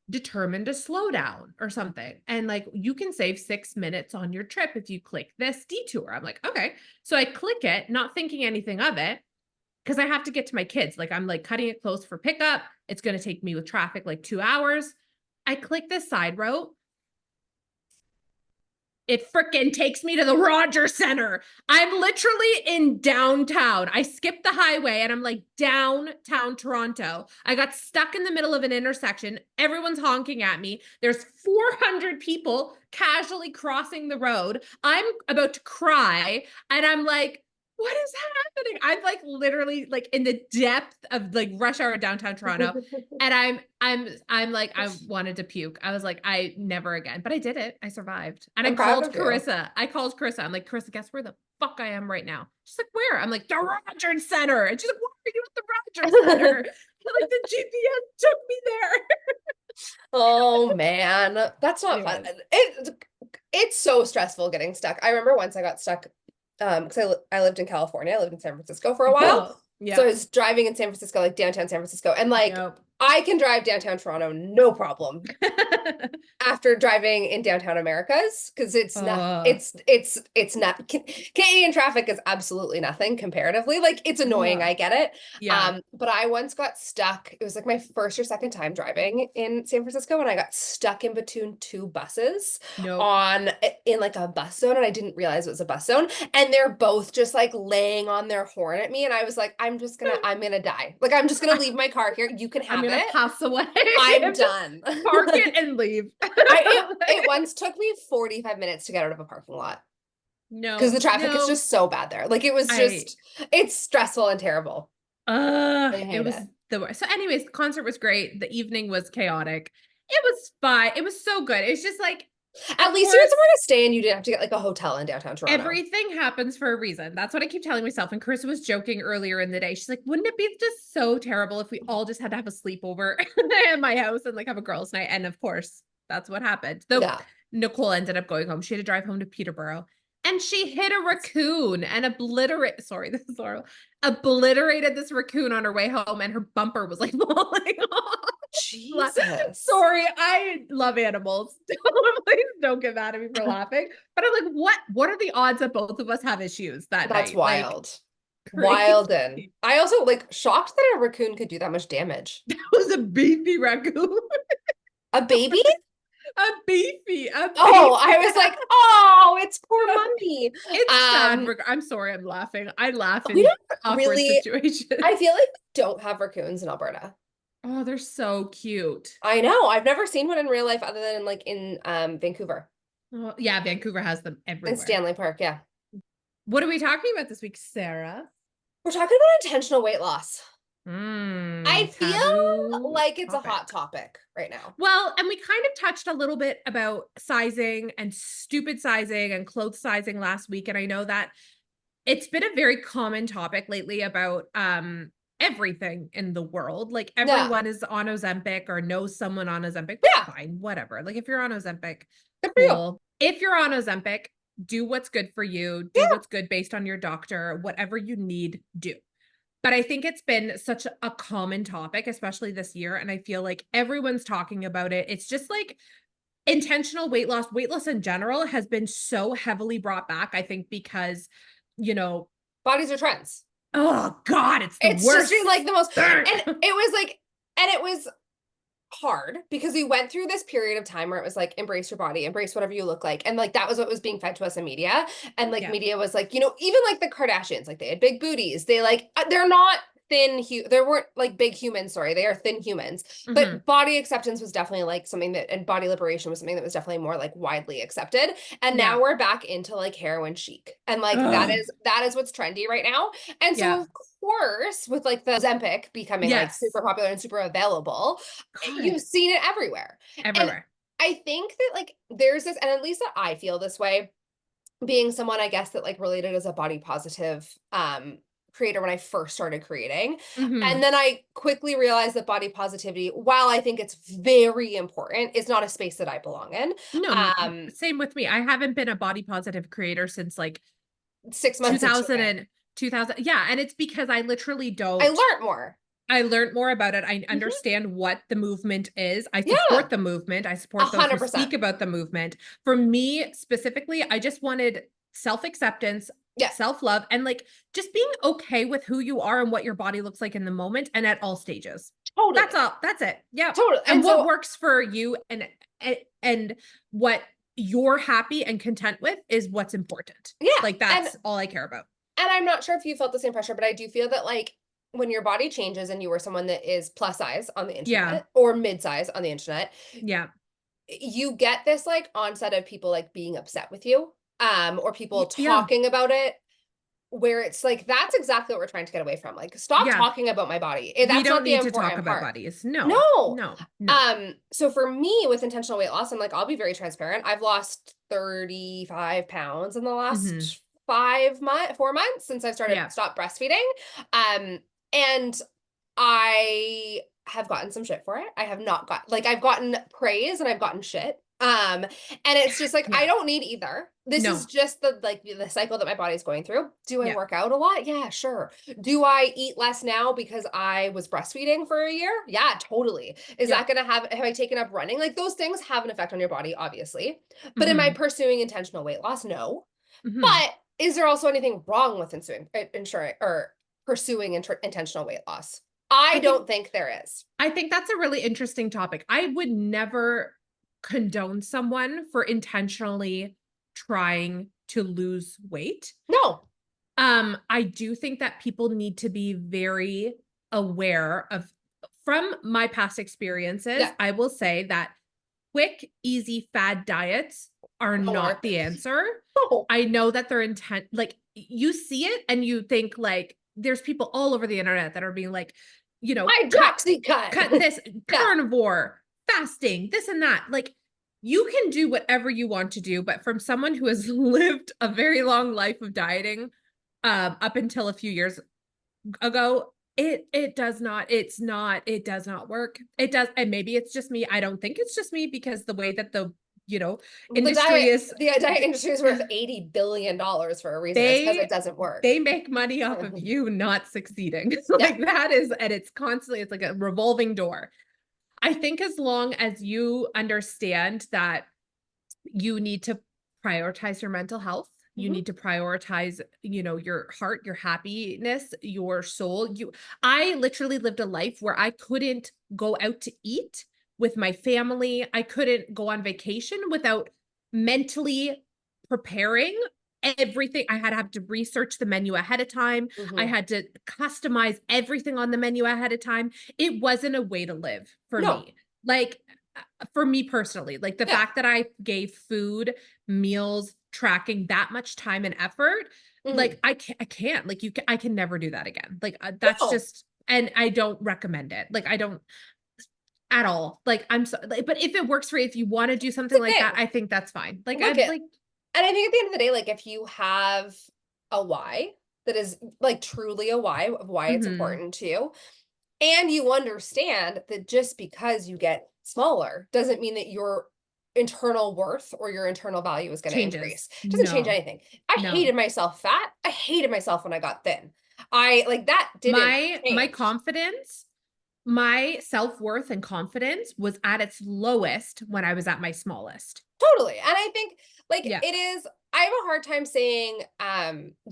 Speaker 2: determined a slowdown or something. And like, you can save 6 minutes on your trip if you click this detour. I'm like, okay. So I click it, not thinking anything of it because I have to get to my kids. Like I'm like cutting it close for pickup. It's going to take me with traffic like 2 hours. I click this side road. It frickin' takes me to the Rogers Center. I'm literally in downtown. I skipped the highway and I'm like downtown Toronto. I got stuck in the middle of an intersection. Everyone's honking at me. There's 400 people casually crossing the road. I'm about to cry and I'm like, what is happening? I'm like literally like in the depth of like rush hour downtown Toronto. And I'm like, I wanted to puke. I was like, I never again, but I did it. I survived. And I
Speaker 1: I'm proud
Speaker 2: called
Speaker 1: of you.
Speaker 2: Carissa. I called Carissa. I'm like, Carissa, guess where the fuck I am right now? She's like, where? I'm like, the Rogers Center. And she's like, why are you at the Rogers Center? Like the GPS took me there.
Speaker 1: Oh man, that's not fun. It's so stressful getting stuck. I remember once I got stuck because I lived in California. I lived in San Francisco for a while.
Speaker 2: Yeah.
Speaker 1: So I was driving in San Francisco, like downtown San Francisco, and like I can drive downtown Toronto, no problem. After driving in downtown Americas, because it's not, it's not, Canadian traffic is absolutely nothing comparatively. Like it's annoying, I get it.
Speaker 2: Yeah.
Speaker 1: But I once got stuck. It was like my first or second time driving in San Francisco, and I got stuck in between two buses in like a bus zone, and I didn't realize it was a bus zone. And they're both just like laying on their horn at me, and I was like, I'm gonna die. Like I'm just gonna leave my car here. You can have it.
Speaker 2: Pass away.
Speaker 1: I'm done.
Speaker 2: Park it and leave.
Speaker 1: It once took me 45 minutes to get out of a parking lot.
Speaker 2: No.
Speaker 1: Because the traffic is just so bad there. Like it was it's stressful and terrible.
Speaker 2: It was the worst. So anyways, the concert was great. The evening was chaotic. It was fine. It was so good. It's just like,
Speaker 1: at least you had somewhere to stay and you didn't have to get like a hotel in downtown Toronto.
Speaker 2: Everything happens for a reason. That's what I keep telling myself. And Chris was joking earlier in the day. She's like, wouldn't it be just so terrible if we all just had to have a sleepover at my house and like have a girls' night? And of course, that's what happened. Though Nicole ended up going home. She had to drive home to Peterborough. And she hit a raccoon and obliterated this raccoon on her way home, and her bumper was like falling off.
Speaker 1: Jesus.
Speaker 2: Sorry, I love animals. Please don't get mad at me for laughing. But I'm like, what are the odds that both of us have issues that
Speaker 1: That's
Speaker 2: night?
Speaker 1: wild.
Speaker 2: Like,
Speaker 1: wild. And I also like shocked that a raccoon could do that much damage.
Speaker 2: That was a beefy raccoon.
Speaker 1: A baby?
Speaker 2: A beefy.
Speaker 1: Oh, I was like, oh, it's poor Mumpy.
Speaker 2: It's sad. I'm sorry, I'm laughing. I laugh in awkward situations.
Speaker 1: I feel like we don't have raccoons in Alberta.
Speaker 2: Oh, they're so cute.
Speaker 1: I know. I've never seen one in real life other than like in Vancouver.
Speaker 2: Oh, yeah, Vancouver has them everywhere.
Speaker 1: In Stanley Park, yeah.
Speaker 2: What are we talking about this week, Sarah?
Speaker 1: We're talking about intentional weight loss. I feel like it's a hot topic right now.
Speaker 2: Well, and we kind of touched a little bit about sizing and stupid sizing and clothes sizing last week. And I know that it's been a very common topic lately about everything in the world. Like everyone is on Ozempic or knows someone on Ozempic. Fine, whatever. Like if you're on Ozempic, cool. If you're on Ozempic, do what's good for you. Do what's good based on your doctor. Whatever you need, do. But I think it's been such a common topic, especially this year. And I feel like everyone's talking about it. It's just like intentional weight loss in general has been so heavily brought back, I think, because,
Speaker 1: bodies are trends.
Speaker 2: Oh God, it's the worst.
Speaker 1: Just like the most, and it was hard because we went through this period of time where it was like, embrace your body, embrace whatever you look like. And like, that was what was being fed to us in media. And like media was like, even like the Kardashians, like they had big booties. They like, they're not thin, they weren't like big humans, sorry, they are thin humans. But body acceptance was definitely like something that, and body liberation was something that was definitely more like widely accepted. And now we're back into like heroin chic. And like, that is what's trendy right now. And so of course, with like the Ozempic becoming like super popular and super available, you've seen it everywhere. And I think that like, there's this, and at least that I feel this way, being someone, I guess, that like related as a body positive, creator when I first started creating. And then I quickly realized that body positivity, while I think it's very important, is not a space that I belong in.
Speaker 2: No, same with me. I haven't been a body positive creator since like
Speaker 1: 6 months
Speaker 2: 2000. Yeah. And it's because I literally don't.
Speaker 1: I learned more
Speaker 2: about it. I understand what the movement is. I support the movement. I support those 100%. Who speak about the movement. For me specifically, I just wanted self-acceptance, self-love, and like just being okay with who you are and what your body looks like in the moment and at all stages. Totally. That's all. That's it. Yeah.
Speaker 1: Totally.
Speaker 2: And what works for you and what you're happy and content with is what's important.
Speaker 1: Yeah.
Speaker 2: Like that's all I care about.
Speaker 1: And I'm not sure if you felt the same pressure, but I do feel that like when your body changes and you were someone that is plus size on the internet or mid size on the internet, you get this like onset of people like being upset with you, or people talking about it, where it's like, that's exactly what we're trying to get away from. Like, stop talking about my body. That's
Speaker 2: we don't
Speaker 1: not
Speaker 2: need
Speaker 1: the
Speaker 2: to talk about
Speaker 1: part.
Speaker 2: bodies. No.
Speaker 1: No. So for me with intentional weight loss, I'm like, I'll be very transparent. I've lost 35 pounds in the last 4 months since I've stopped breastfeeding. And I have gotten some shit for it. I have not got, like, I've gotten praise and I've gotten shit. And it's just like, I don't need either. This is just the cycle that my body's going through. Do I work out a lot? Yeah, sure. Do I eat less now because I was breastfeeding for a year? Yeah, totally. Is that going to have I taken up running? Like, those things have an effect on your body, obviously. But am I pursuing intentional weight loss? No. But is there also anything wrong with pursuing intentional weight loss? I don't think there is.
Speaker 2: I think that's a really interesting topic. I would never condone someone for intentionally trying to lose weight.
Speaker 1: No.
Speaker 2: I do think that people need to be very aware of, from my past experiences, I will say that quick, easy fad diets are not the answer.
Speaker 1: No.
Speaker 2: I know that they're like, you see it and you think like, there's people all over the internet that are being like, you know, cut this, carnivore, fasting, this and that. Like, you can do whatever you want to do, but from someone who has lived a very long life of dieting, up until a few years ago, it does not work. It does. And maybe it's just me. I don't think it's just me, because the way that the
Speaker 1: diet industry is worth $80 billion for a reason. It's because it doesn't work.
Speaker 2: They make money off of you not succeeding. Like that is, and it's constantly, it's like a revolving door. I think as long as you understand that you need to prioritize your mental health, you need to prioritize, your heart, your happiness, your soul. I literally lived a life where I couldn't go out to eat with my family. I couldn't go on vacation without mentally preparing everything. I had to research the menu ahead of time. I had to customize everything on the menu ahead of time. It wasn't a way to live for me. Like, for me personally, like the fact that I gave food, meals, tracking that much time and effort, like I can't, like I can never do that again. Like that's just, and I don't recommend it. Like I don't at all. Like I'm so, like, but if it works for you, if you want to do something like that, I think that's fine. Like
Speaker 1: and I think at the end of the day, like if you have a why that is like truly a why of why it's important to you, and you understand that just because you get smaller doesn't mean that your internal worth or your internal value is going to increase. It doesn't change anything. I hated myself fat. I hated myself when I got thin. I like that didn't change.
Speaker 2: My confidence, my self-worth and confidence was at its lowest when I was at my smallest.
Speaker 1: Totally. And I think like it is, I have a hard time saying,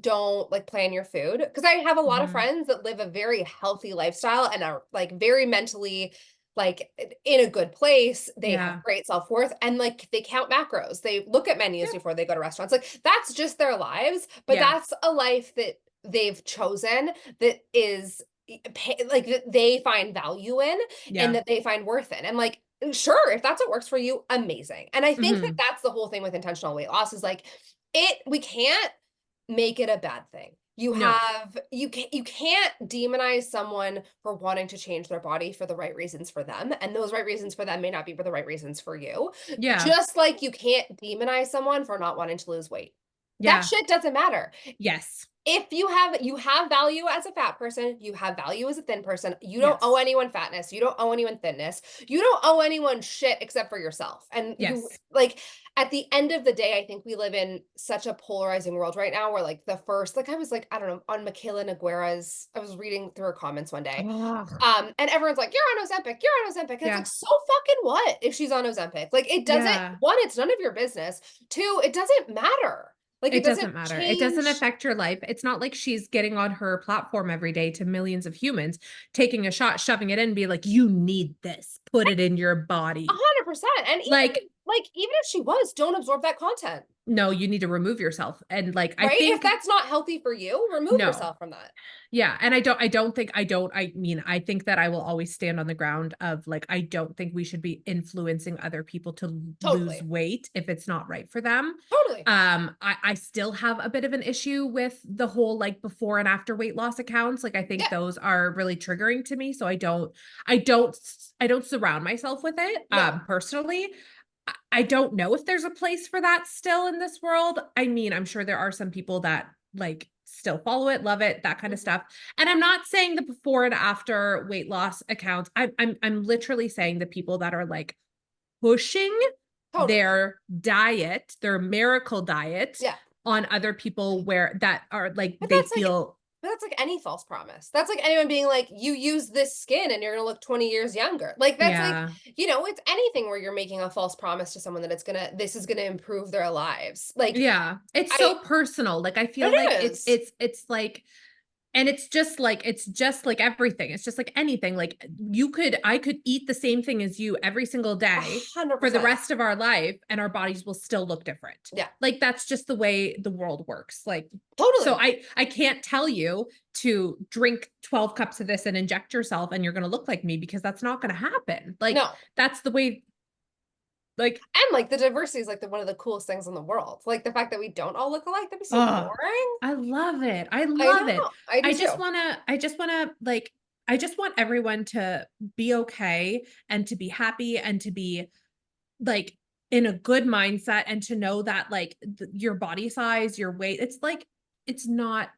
Speaker 1: don't like plan your food, because I have a lot of friends that live a very healthy lifestyle and are like very mentally like in a good place. They have great self-worth and like they count macros. They look at menus before they go to restaurants. Like that's just their lives, but that's a life that they've chosen that is like that they find value in and that they find worth in. And like, sure, if that's what works for you, amazing. And I think that that's the whole thing with intentional weight loss is like we can't make it a bad thing. You can't demonize someone for wanting to change their body for the right reasons for them. And those right reasons for them may not be for the right reasons for you. Yeah. Just like you can't demonize someone for not wanting to lose weight. That shit doesn't matter.
Speaker 2: Yes.
Speaker 1: If you have value as a fat person, you have value as a thin person. You don't owe anyone fatness. You don't owe anyone thinness. You don't owe anyone shit except for yourself. And you like at the end of the day, I think we live in such a polarizing world right now where like the first, like I was like, I don't know, on Michaela Naguera's, I was reading through her comments one day. And everyone's like, you're on Ozempic, you're on Ozempic. And it's like, so fucking what if she's on Ozempic? Like it doesn't, one, it's none of your business. Two, it doesn't matter. Like
Speaker 2: it doesn't matter. It doesn't affect your life. It's not like she's getting on her platform every day to millions of humans, taking a shot, shoving it in, and be like, you need this, put it in your body.
Speaker 1: 100%. And even,
Speaker 2: like
Speaker 1: like, even if she was, don't absorb that content.
Speaker 2: No, you need to remove yourself. And like, I
Speaker 1: Right? If
Speaker 2: think,
Speaker 1: that's not healthy for you, remove
Speaker 2: no.
Speaker 1: yourself from that.
Speaker 2: Yeah. And I mean, I think that I will always stand on the ground of like, I don't think we should be influencing other people to lose
Speaker 1: Totally.
Speaker 2: weight if it's not right for them.
Speaker 1: Totally.
Speaker 2: I still have a bit of an issue with the whole like before and after weight loss accounts. Like, I think
Speaker 1: Yeah.
Speaker 2: those are really triggering to me. So I don't surround myself with it,
Speaker 1: No.
Speaker 2: personally. I don't know if there's a place for that still in this world. I mean, I'm sure there are some people that like still follow it, love it, that kind of stuff. And I'm not saying the before and after weight loss accounts. I'm literally saying the people that are like pushing
Speaker 1: Totally.
Speaker 2: their diet, their miracle diet
Speaker 1: Yeah.
Speaker 2: on other people where that are like
Speaker 1: But
Speaker 2: they
Speaker 1: that's like
Speaker 2: feel
Speaker 1: that's like any false promise. That's like anyone being like, you use this skin and you're gonna look 20 years younger. Like that's like,
Speaker 2: yeah.
Speaker 1: it's anything where you're making a false promise to someone that this is gonna improve their lives. Like
Speaker 2: Yeah. It's
Speaker 1: I
Speaker 2: so personal. Like, I feel like
Speaker 1: it
Speaker 2: it's
Speaker 1: is.
Speaker 2: it's like, and it's just like everything. It's just like anything. Like, I could eat the same thing as you every single day for the
Speaker 1: 100%.
Speaker 2: rest of our life and our bodies will still look different.
Speaker 1: Yeah.
Speaker 2: Like, that's just the way the world works. Like, so
Speaker 1: Totally.
Speaker 2: I can't tell you to drink 12 cups of this and inject yourself and you're going to look like me, because that's not going to happen. Like,
Speaker 1: No.
Speaker 2: that's the way, like,
Speaker 1: And like the diversity is like one of the coolest things in the world. Like the fact that we don't all look alike, that'd be so
Speaker 2: oh,
Speaker 1: boring.
Speaker 2: I love it. I
Speaker 1: I
Speaker 2: love it.
Speaker 1: know. I do
Speaker 2: I
Speaker 1: too.
Speaker 2: just want to, like, I just want everyone to be okay and to be happy and to be like in a good mindset and to know that like your body size, your weight, it's like, it's not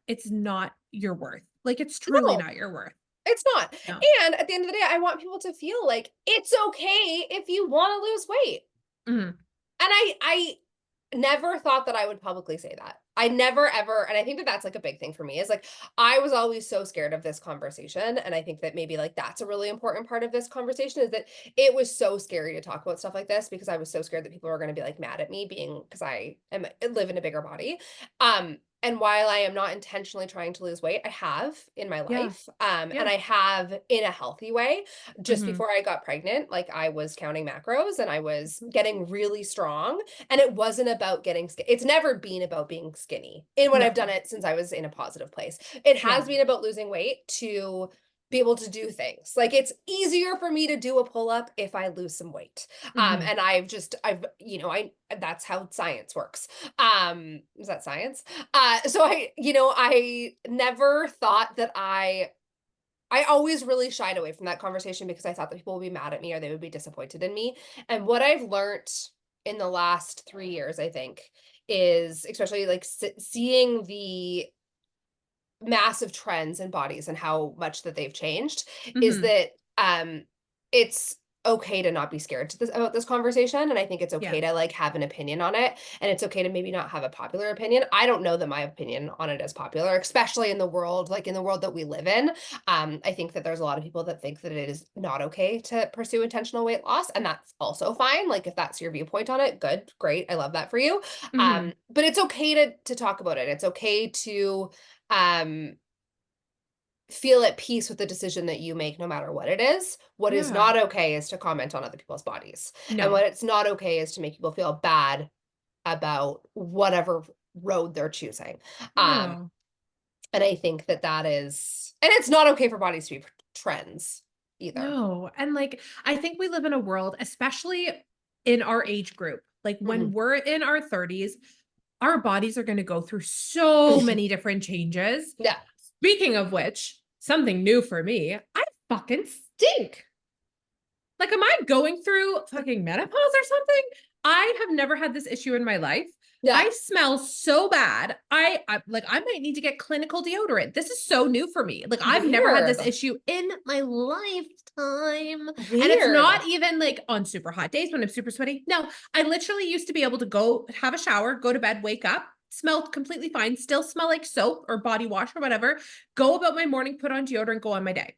Speaker 2: your worth. Like, it's truly
Speaker 1: No,
Speaker 2: not your worth.
Speaker 1: it's not.
Speaker 2: No.
Speaker 1: And at the end of the day, I want people to feel like it's okay if you want to lose weight.
Speaker 2: Mhm.
Speaker 1: And I never thought that I would publicly say that. I never ever, and I think that that's like a big thing for me is like I was always so scared of this conversation, and I think that maybe like that's a really important part of this conversation is that it was so scary to talk about stuff like this because I was so scared that people were going to be like mad at me being because I live in a bigger body. And while I am not intentionally trying to lose weight, I have in my
Speaker 2: Yeah.
Speaker 1: life.
Speaker 2: Yeah.
Speaker 1: And I have in a healthy way. Just
Speaker 2: Mhm.
Speaker 1: before I got pregnant, like I was counting macros and I was getting really strong. And it wasn't about getting skinny. It's never been about being skinny in when I've done
Speaker 2: No.
Speaker 1: it since I was in a positive place. It has
Speaker 2: Yeah.
Speaker 1: been about losing weight to be able to do things. Like it's easier for me to do a pull-up if I lose some weight.
Speaker 2: Mhm.
Speaker 1: And I that's how science works. Is that science? So I never thought that I always really shied away from that conversation because I thought that people would be mad at me or they would be disappointed in me. And what I've learned in the last 3 years, I think, is especially like seeing the massive trends in bodies and how much that they've changed is
Speaker 2: Mhm.
Speaker 1: that it's okay to not be scared about this conversation, and I think it's okay
Speaker 2: Yeah.
Speaker 1: to like have an opinion on it, and it's okay to maybe not have a popular opinion. I don't know that my opinion on it is popular, especially in the world that we live in. I think that there's a lot of people that think that it is not okay to pursue intentional weight loss, and that's also fine. Like if that's your viewpoint on it, good, great, I love that for you.
Speaker 2: Mhm.
Speaker 1: But it's okay to talk about it. It's okay to um feel at peace with the decision that you make no matter what it is. What is
Speaker 2: Yeah.
Speaker 1: not okay is to comment on other people's bodies. And
Speaker 2: No.
Speaker 1: what it's not okay is to make people feel bad about whatever road they're choosing. Um
Speaker 2: No.
Speaker 1: and I think that that is and it's not okay for bodies to be trends either.
Speaker 2: No. And like, I think we live in a world, especially in our age group, like when
Speaker 1: Mhm.
Speaker 2: we're in our 30s, our bodies are going to go through so many different changes.
Speaker 1: Yeah.
Speaker 2: Speaking of which, something new for me, I fucking stink. Like, am I going through fucking menopause or something? I have never had this issue in my life.
Speaker 1: Yeah.
Speaker 2: I smell so bad. I like I might need to get clinical deodorant. This is so new for me. Like, I've never had this
Speaker 1: Weird.
Speaker 2: issue in my lifetime. And it's
Speaker 1: Weird.
Speaker 2: not even like on super hot days when I'm super sweaty. No, I literally used to be able to go have a shower, go to bed, wake up, smell completely fine, still smell like soap or body wash or whatever, go about my morning, put on deodorant, go on my day.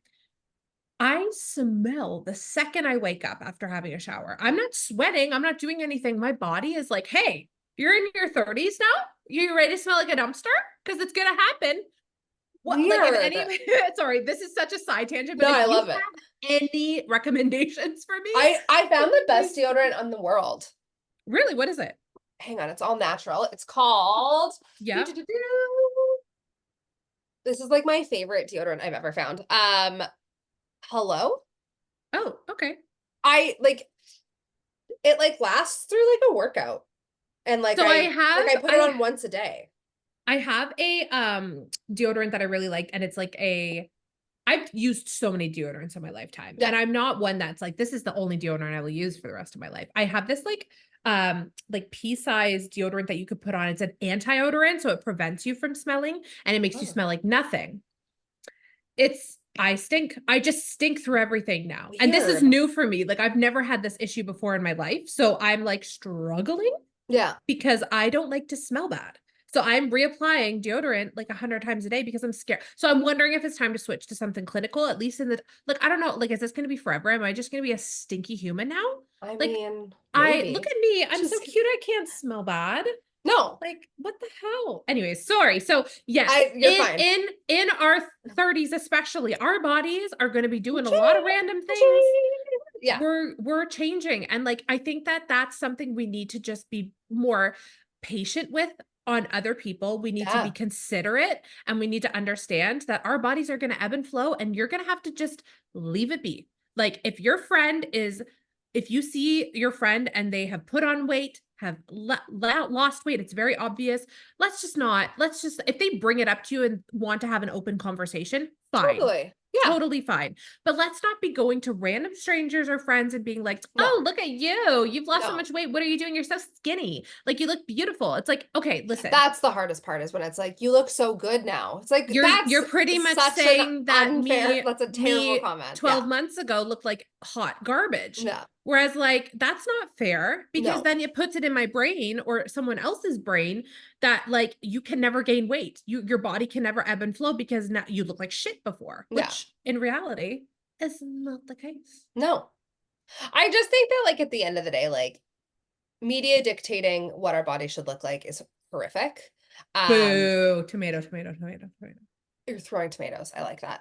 Speaker 2: I smell the second I wake up after having a shower. I'm not sweating. I'm not doing anything. My body is like, hey, you're in your 30s now. You ready to smell like a dumpster? Because it's going to happen. What, like, if
Speaker 1: Weird.
Speaker 2: any, sorry, this is such a side tangent, but
Speaker 1: No,
Speaker 2: if
Speaker 1: I
Speaker 2: you
Speaker 1: love it.
Speaker 2: have any recommendations for me,
Speaker 1: I found the
Speaker 2: please.
Speaker 1: best deodorant in the world.
Speaker 2: Really? What is it?
Speaker 1: Hang on, it's all natural. It's called
Speaker 2: Yeah.
Speaker 1: this is like my favorite deodorant I've ever found. Hello?
Speaker 2: Oh, okay.
Speaker 1: I like it like lasts through like a workout. And like
Speaker 2: So
Speaker 1: I put it on once a day.
Speaker 2: I have a deodorant that I really like, and it's like I've used so many deodorants in my lifetime.
Speaker 1: Yeah.
Speaker 2: And I'm not one that's like, this is the only deodorant I will use for the rest of my life. I have this like pea-sized deodorant that you could put on. It's an anti-odorant, so it prevents you from smelling and it makes you smell like nothing. I stink. I just stink through everything now.
Speaker 1: Weird.
Speaker 2: And this is new for me. Like I've never had this issue before in my life. So I'm like struggling.
Speaker 1: Yeah.
Speaker 2: Because I don't like to smell bad. So I'm reapplying deodorant like 100 times a day because I'm scared. So I'm wondering if it's time to switch to something clinical, at least in the, like, I don't know, like, is this going to be forever? Am I just going to be a stinky human now?
Speaker 1: I
Speaker 2: Like,
Speaker 1: mean,
Speaker 2: I
Speaker 1: maybe.
Speaker 2: look at me. I'm so cute. I can't smell bad.
Speaker 1: No.
Speaker 2: Like, what the hell? Anyways, sorry. So yes,
Speaker 1: you're fine.
Speaker 2: In our 30s, especially, our bodies are going to be doing a lot of random things.
Speaker 1: Yeah.
Speaker 2: We're changing. And like, I think that that's something we need to just be more patient with on other people. We need to be considerate, and we need to understand that our bodies are going to ebb and flow, and you're going to have to just leave it be. Like if you see your friend and they have put on weight, have lost weight, it's very obvious. Let's just, if they bring it up to you and want to have an open conversation, fine.
Speaker 1: Totally. Yeah.
Speaker 2: Totally fine. But let's not be going to random strangers or friends and being like, oh, look at you. You've lost so much weight. What are you doing? You're so skinny. Like, you look beautiful. It's like, okay, listen.
Speaker 1: That's the hardest part, is when it's like, you look so good now. It's like,
Speaker 2: you're pretty much saying that
Speaker 1: that's a terrible comment.
Speaker 2: 12 months ago looked like hot garbage.
Speaker 1: Yeah.
Speaker 2: Whereas like, that's not fair, because then it puts it in my brain or someone else's brain that like, you can never gain weight. Your body can never ebb and flow because now you look like shit before, which in reality is not the case.
Speaker 1: No. I just think that like at the end of the day, like media dictating what our body should look like is horrific.
Speaker 2: Boo, tomato.
Speaker 1: You're throwing tomatoes. I like that.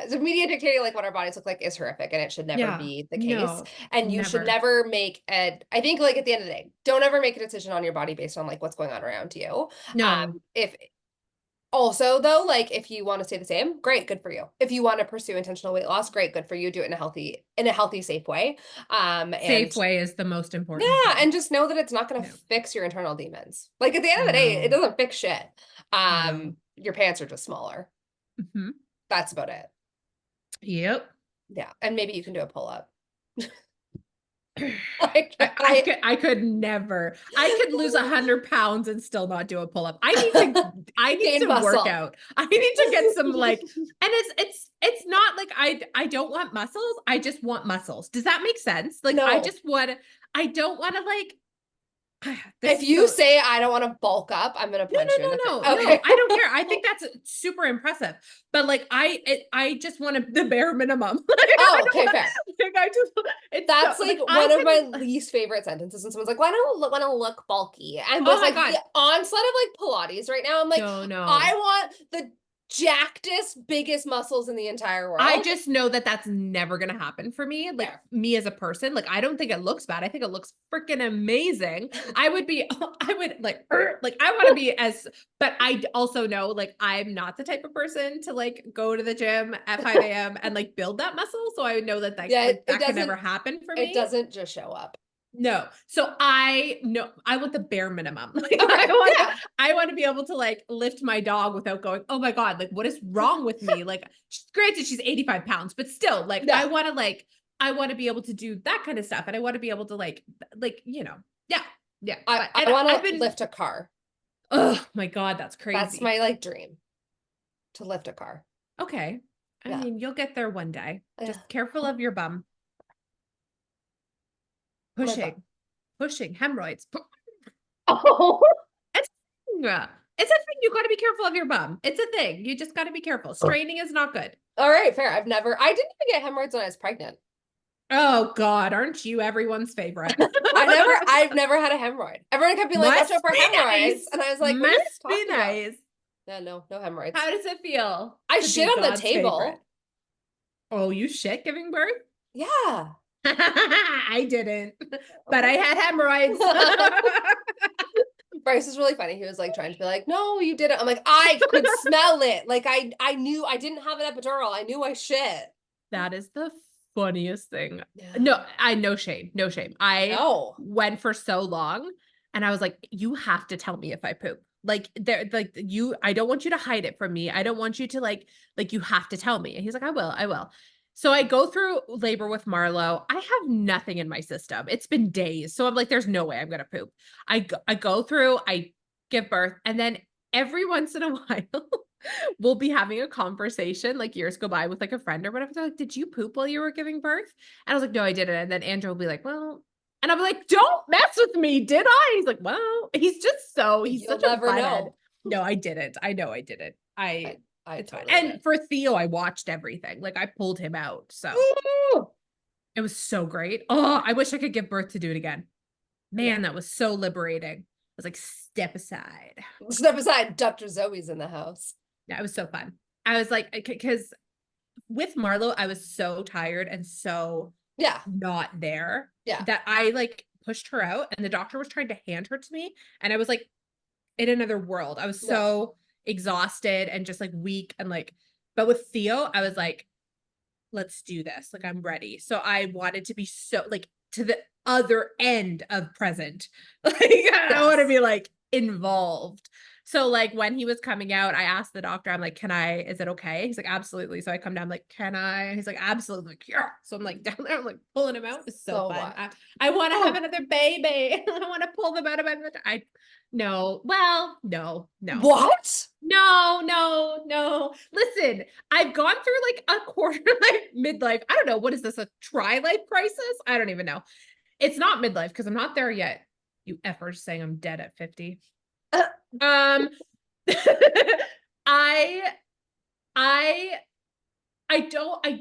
Speaker 1: The media dictating like what our bodies look like is horrific, and it should never be the case. And you should never make I think like at the end of the day, don't ever make a decision on your body based on like what's going on around you.
Speaker 2: No.
Speaker 1: If also though, like if you want to stay the same, great, good for you. If you want to pursue intentional weight loss, great, good for you. Do it in a healthy, safe way.
Speaker 2: Safe way is the most important.
Speaker 1: Yeah, and just know that it's not going to fix your internal demons. Like at the end of the day, it doesn't fix shit. Your pants are just smaller.
Speaker 2: Mm-hmm.
Speaker 1: That's about it.
Speaker 2: Yep.
Speaker 1: Yeah, and maybe you can do a pull-up.
Speaker 2: I could never. I could lose 100 pounds and still not do a pull-up. I need to work out. I need to get some like, and it's not like I don't want muscles. I just want muscles. Does that make sense? Like, no. I don't want to like,
Speaker 1: if you say I don't want to bulk up, I'm gonna punch you.
Speaker 2: No, I don't care. I think that's super impressive. But like, I just want the bare minimum.
Speaker 1: Okay, fair. That's like one of my least favorite sentences. And someone's like, "Why don't want to look bulky?" And was like the onslaught of like Pilates right now. I'm like, no. I want the jackedest, biggest muscles in the entire world.
Speaker 2: I just know that that's never going to happen for me. Like me as a person, like, I don't think it looks bad. I think it looks freaking amazing. I would like, I want to be but I also know like, I'm not the type of person to like go to the gym at 5 a.m. and like build that muscle. So I know that that can never happen for me.
Speaker 1: It doesn't just show up.
Speaker 2: No. So I want the bare minimum. Like, I want to be able to like lift my dog without going, oh my God, like what is wrong with me? Like, granted, she's 85 pounds, but still like, I want to be able to do that kind of stuff. And I want to be able to like, yeah.
Speaker 1: I want to lift a car.
Speaker 2: Oh my God, that's crazy.
Speaker 1: That's my like dream, to lift a car.
Speaker 2: Okay. I mean, you'll get there one day. Just careful of your bum. Pushing hemorrhoids.
Speaker 1: Oh,
Speaker 2: it's a thing. You got to be careful of your bum. It's a thing. You just got to be careful. Straining is not good.
Speaker 1: All right, fair. I didn't even get hemorrhoids when I was pregnant.
Speaker 2: Oh God, aren't you everyone's favorite?
Speaker 1: I've never had a hemorrhoid. Everyone kept being like, "Watch out for hemorrhoids," and I was like,
Speaker 2: "Must be nice."
Speaker 1: Yeah, no hemorrhoids.
Speaker 2: How does it feel?
Speaker 1: I shit on the table.
Speaker 2: Oh, you shit giving birth?
Speaker 1: Yeah.
Speaker 2: I didn't, but I had hemorrhoids.
Speaker 1: Bryce is really funny. He was like trying to be like, no, you didn't. I'm like, I could smell it. Like I knew I didn't have an epidural. I knew I shit.
Speaker 2: That is the funniest thing.
Speaker 1: Yeah.
Speaker 2: No, no shame. No shame. I
Speaker 1: No.
Speaker 2: went for so long and I was like, you have to tell me if I poop. Like like I don't want you to hide it from me. I don't want you to like you have to tell me. And he's like, I will. So I go through labor with Marlo. I have nothing in my system. It's been days. So I'm like, there's no way I'm going to poop. I go through, I give birth, and then every once in a while, we'll be having a conversation, like years go by with like a friend or whatever. They're like, did you poop while you were giving birth? And I was like, no, I didn't. And then Andrew will be like, well, and I'm like, don't mess with me, did I? He's like, well, he's
Speaker 1: You'll
Speaker 2: such a
Speaker 1: never
Speaker 2: butthead.
Speaker 1: know.
Speaker 2: No, I didn't. I know I didn't. It's
Speaker 1: totally
Speaker 2: fine.
Speaker 1: did.
Speaker 2: And for Theo, I watched everything. Like I pulled him out. So
Speaker 1: Ooh.
Speaker 2: it was so great. Oh, I wish I could give birth to do it again. Man,
Speaker 1: Yeah.
Speaker 2: that was so liberating. I was like, step aside.
Speaker 1: Step aside, Dr. Zoe's in the house.
Speaker 2: Yeah, it was so fun. I was like, because with Marlo, I was so tired and so not there that I like pushed her out and the doctor was trying to hand her to me. And I was like in another world. I was so exhausted and just like weak and like, but with Theo, I was like, let's do this. Like, I'm ready. So I wanted to be so like to the other end of present. Like, I want to be like involved. So like when he was coming out, I asked the doctor, I'm like, is it okay? He's like, absolutely. So I come down, I'm like, can I? He's like, absolutely. Like, yeah. So I'm like down there, I'm like pulling him out. It's so fun. I want to have another baby. I want to pull them out of my, no. What? No. Listen, I've gone through like a quarter life, midlife. I don't know. What is this? A tri-life crisis? I don't even know. It's not midlife because I'm not there yet. You effers saying I'm dead at 50. I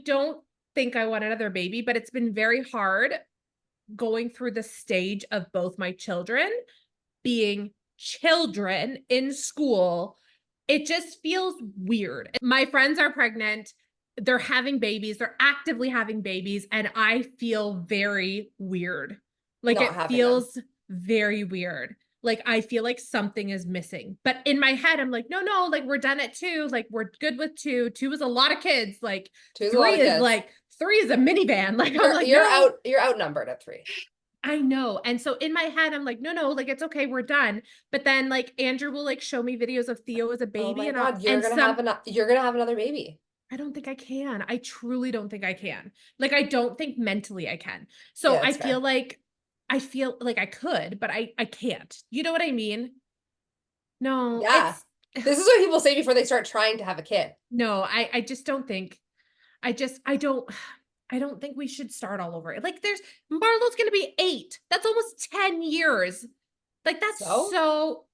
Speaker 2: don't think I want another baby, but it's been very hard going through the stage of both my children being children in school. It just feels weird. My friends are pregnant. They're having babies. They're actively having babies. And I feel very weird. Like it feels very weird. Like I feel like something is missing. But in my head, I'm like, no, like we're done at 2. Like we're good with 2. 2 is a lot of kids. Like 3 is like 3 is a minivan. Like I'm like,
Speaker 1: you're outnumbered at 3.
Speaker 2: I know. And so in my head, I'm like, no, like it's okay, we're done. But then like Andrew will like show me videos of Theo as a baby.
Speaker 1: Oh my God, you're gonna have another baby.
Speaker 2: I don't think I can. I truly don't think I can. Like I don't think mentally I can. So I feel like I could, but I can't. You know what I mean? No.
Speaker 1: Yeah. This is what people say before they start trying to have a kid.
Speaker 2: No, I just don't think. I don't think we should start all over. Like Marlo's going to be 8. That's almost 10 years. Like that's so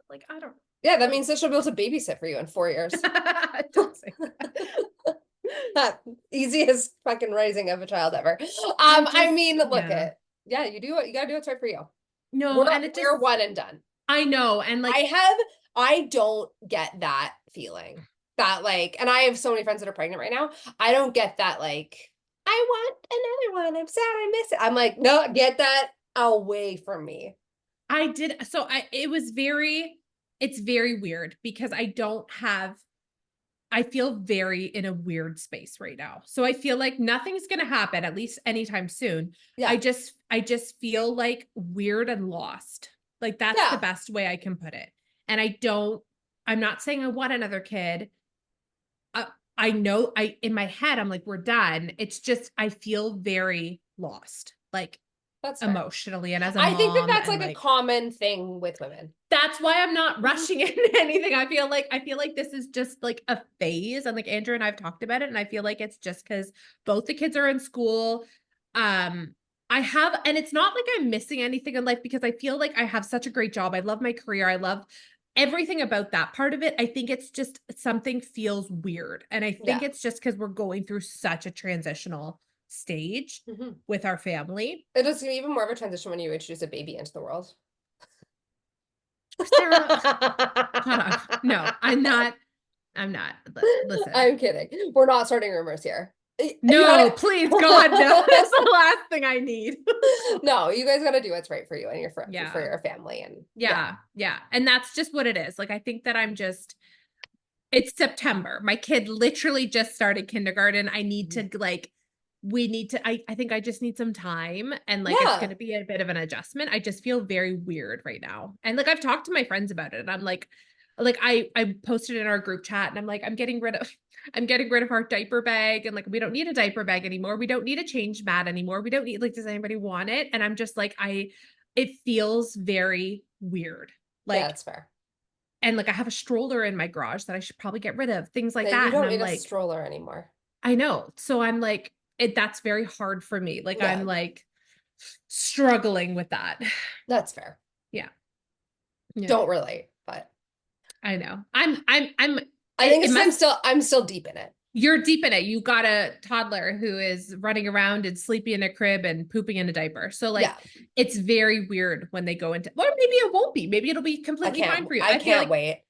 Speaker 2: like, I don't.
Speaker 1: Yeah, that means that she'll be able to babysit for you in 4 years.
Speaker 2: Don't say
Speaker 1: that. Easiest fucking raising of a child ever. I mean, look at you gotta do what's right for you.
Speaker 2: No,
Speaker 1: we're one and done.
Speaker 2: I know. And like
Speaker 1: I don't get that feeling. That like, and I have so many friends that are pregnant right now. I don't get that like, I want another one. I'm sad I miss it. I'm like, no, get that away from me. It's
Speaker 2: very weird because I feel very in a weird space right now. So I feel like nothing's going to happen, at least anytime soon. Yeah. I just feel like weird and lost. Like that's the best way I can put it. And I'm not saying I want another kid. I know in my head, I'm like, we're done. It's just, I feel very lost, like that's emotionally. And as a mom,
Speaker 1: I think that's like a common thing with women.
Speaker 2: That's why I'm not rushing into anything. I feel like this is just like a phase. And like Andrew and I've talked about it. And I feel like it's just because both the kids are in school. And it's not like I'm missing anything in life because I feel like I have such a great job. I love my career. I love everything about that part of it. I think it's just something feels weird. And I think it's just because we're going through such a transitional stage with our family.
Speaker 1: It is even more of a transition when you introduce a baby into the world.
Speaker 2: Sarah, no, I'm not. Listen.
Speaker 1: I'm kidding. We're not starting rumors here.
Speaker 2: No, please, God, no. That's the last thing I need.
Speaker 1: No, you guys got to do what's right for you and for
Speaker 2: Yeah.
Speaker 1: your family. And
Speaker 2: yeah. And that's just what it is. Like, I think that it's September. My kid literally just started kindergarten. I need to I think I just need some time, and like it's going to be a bit of an adjustment. I just feel very weird right now. And like I've talked to my friends about it, and I'm like I posted in our group chat, and I'm like, I'm getting rid of our diaper bag, and like we don't need a diaper bag anymore. We don't need a change mat anymore. We don't need, like, does anybody want it? And I'm just like, it feels very weird. Like,
Speaker 1: that's fair.
Speaker 2: And like I have a stroller in my garage that I should probably get rid of, things like that.
Speaker 1: You don't
Speaker 2: and I'm
Speaker 1: need
Speaker 2: like,
Speaker 1: a stroller anymore.
Speaker 2: I know. So I'm like, that's very hard for me. Like I'm like struggling with that.
Speaker 1: That's fair.
Speaker 2: Yeah.
Speaker 1: Don't relate, but
Speaker 2: I know.
Speaker 1: I think I'm still deep in it.
Speaker 2: You're deep in it. You got a toddler who is running around and sleeping in a crib and pooping in a diaper. So like it's very weird when they go into, or maybe it won't be. Maybe it'll be completely fine for you.
Speaker 1: I can't wait.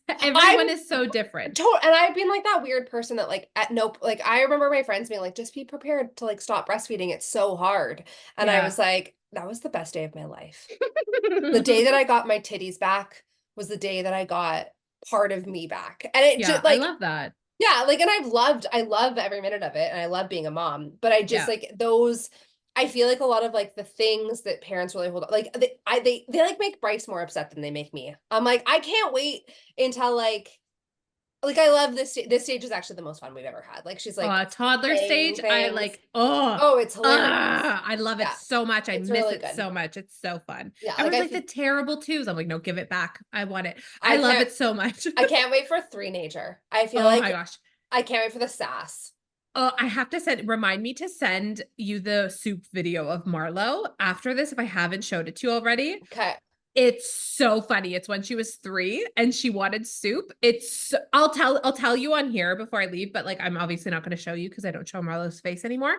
Speaker 2: Everyone is so different.
Speaker 1: And I've been like that weird person that like like I remember my friends being like, just be prepared to like stop breastfeeding. It's so hard. And I was like, that was the best day of my life. The day that I got my titties back was the day that I got part of me back. And it just like,
Speaker 2: I love that.
Speaker 1: Yeah, like, and I love every minute of it, and I love being a mom, but I just like those, I feel like a lot of like the things that parents really hold on, like they like make Bryce more upset than they make me. I'm like, I can't wait until like I love this stage is actually the most fun we've ever had. Like she's like
Speaker 2: toddler stage.
Speaker 1: Things.
Speaker 2: I like,
Speaker 1: it's hilarious.
Speaker 2: I love it so much. I miss really it so much. It's so fun.
Speaker 1: Yeah,
Speaker 2: I was like the terrible twos. I'm like, no, give it back. I want it. I love it so much.
Speaker 1: I can't wait for 3-nager. I feel like,
Speaker 2: oh my gosh,
Speaker 1: I can't wait for the sass.
Speaker 2: Oh, I have to remind me to send you the soup video of Marlo after this if I haven't showed it to you already.
Speaker 1: Okay.
Speaker 2: It's so funny. It's when she was 3 and she wanted soup. I'll tell you on here before I leave, but like I'm obviously not going to show you because I don't show Marlo's face anymore.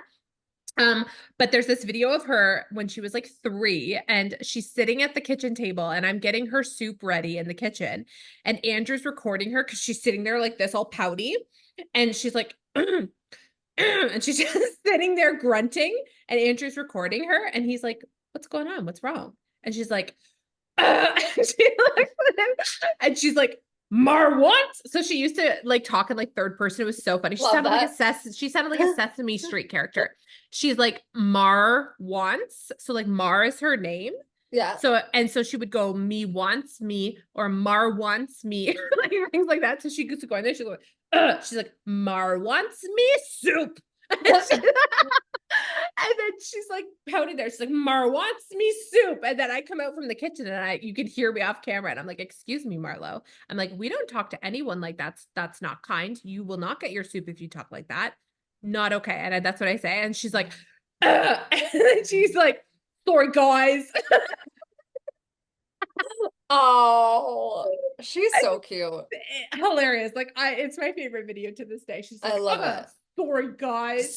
Speaker 2: But there's this video of her when she was like 3 and she's sitting at the kitchen table and I'm getting her soup ready in the kitchen and Andrew's recording her because she's sitting there like this all pouty and she's like and she's just sitting there grunting and Andrew's recording her and he's like, what's going on? What's wrong? And she's like, and she's like, Mar what? So she used to like talk in like third person. It was so funny. She sounded like a Sesame Street character. She's like Mar wants. So like Mar is her name.
Speaker 1: Yeah.
Speaker 2: So she would go me wants me or Mar wants me, like things like that. So she gets to go in there. She's like Mar wants me soup. And then she's like pouting there. She's like, Mar wants me soup. And then I come out from the kitchen and you could hear me off camera. And I'm like, excuse me, Marlo. I'm like, we don't talk to anyone like that's not kind. You will not get your soup if you talk like that. Not okay. And that's what I say. And she's like, and then she's like, sorry, guys.
Speaker 1: Oh, she's so cute.
Speaker 2: Hilarious. Like it's my favorite video to this day. She's like,
Speaker 1: I love it.
Speaker 2: Sorry, guys.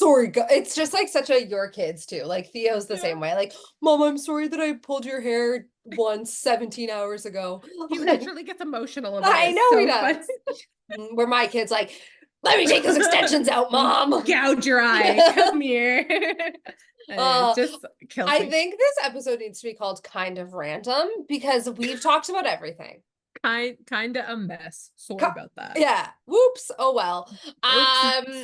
Speaker 1: It's just like such a your kids too. Like Theo's the same way. Like, Mom, I'm sorry that I pulled your hair once 17 hours ago.
Speaker 2: He literally gets emotional about it.
Speaker 1: I know he does. Where my kid's like, let me take those extensions out, Mom.
Speaker 2: Gouge your eye. Come here. Just kills me.
Speaker 1: I think this episode needs to be called Kind of Random because we've talked about everything.
Speaker 2: Kind of a mess. Sorry about that.
Speaker 1: Yeah. Whoops. Oh well.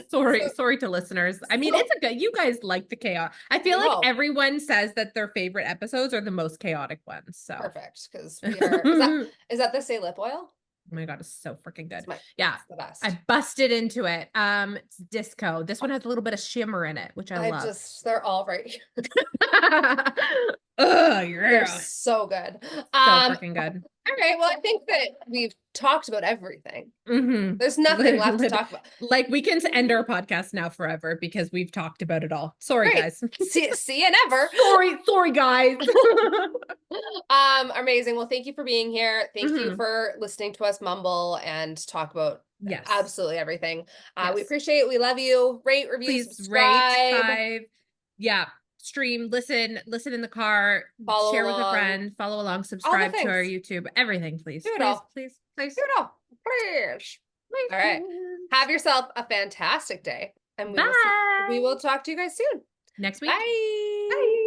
Speaker 2: Sorry to listeners. I mean, it's you guys like the chaos. I feel like everyone says that their favorite episodes are the most chaotic ones. So
Speaker 1: perfect. Because is that the Say Lip Oil?
Speaker 2: Oh my God, it's so freaking good.
Speaker 1: It's the best.
Speaker 2: I busted into it. It's disco. This one has a little bit of shimmer in it, which I love.
Speaker 1: They're all right here.
Speaker 2: Oh, yeah.
Speaker 1: They're so good.
Speaker 2: So freaking good.
Speaker 1: All right. Well, I think that we've talked about everything. Mm-hmm. There's nothing left to talk about.
Speaker 2: Like we can end our podcast now forever because we've talked about it all. Sorry, guys.
Speaker 1: See you never.
Speaker 2: Sorry, guys.
Speaker 1: Amazing. Well, thank you for being here. Thank you for listening to us mumble and talk about absolutely everything. We appreciate it. We love you. Rate, review, subscribe.
Speaker 2: Rate, yeah. Stream, listen in the car, share with a friend, follow along, subscribe to our YouTube, everything, please.
Speaker 1: Do it all.
Speaker 2: Please.
Speaker 1: Do it all. Please. All right. Have yourself a fantastic day. And
Speaker 2: Bye.
Speaker 1: we will talk to you guys soon.
Speaker 2: Next week.
Speaker 1: Bye.
Speaker 2: Bye.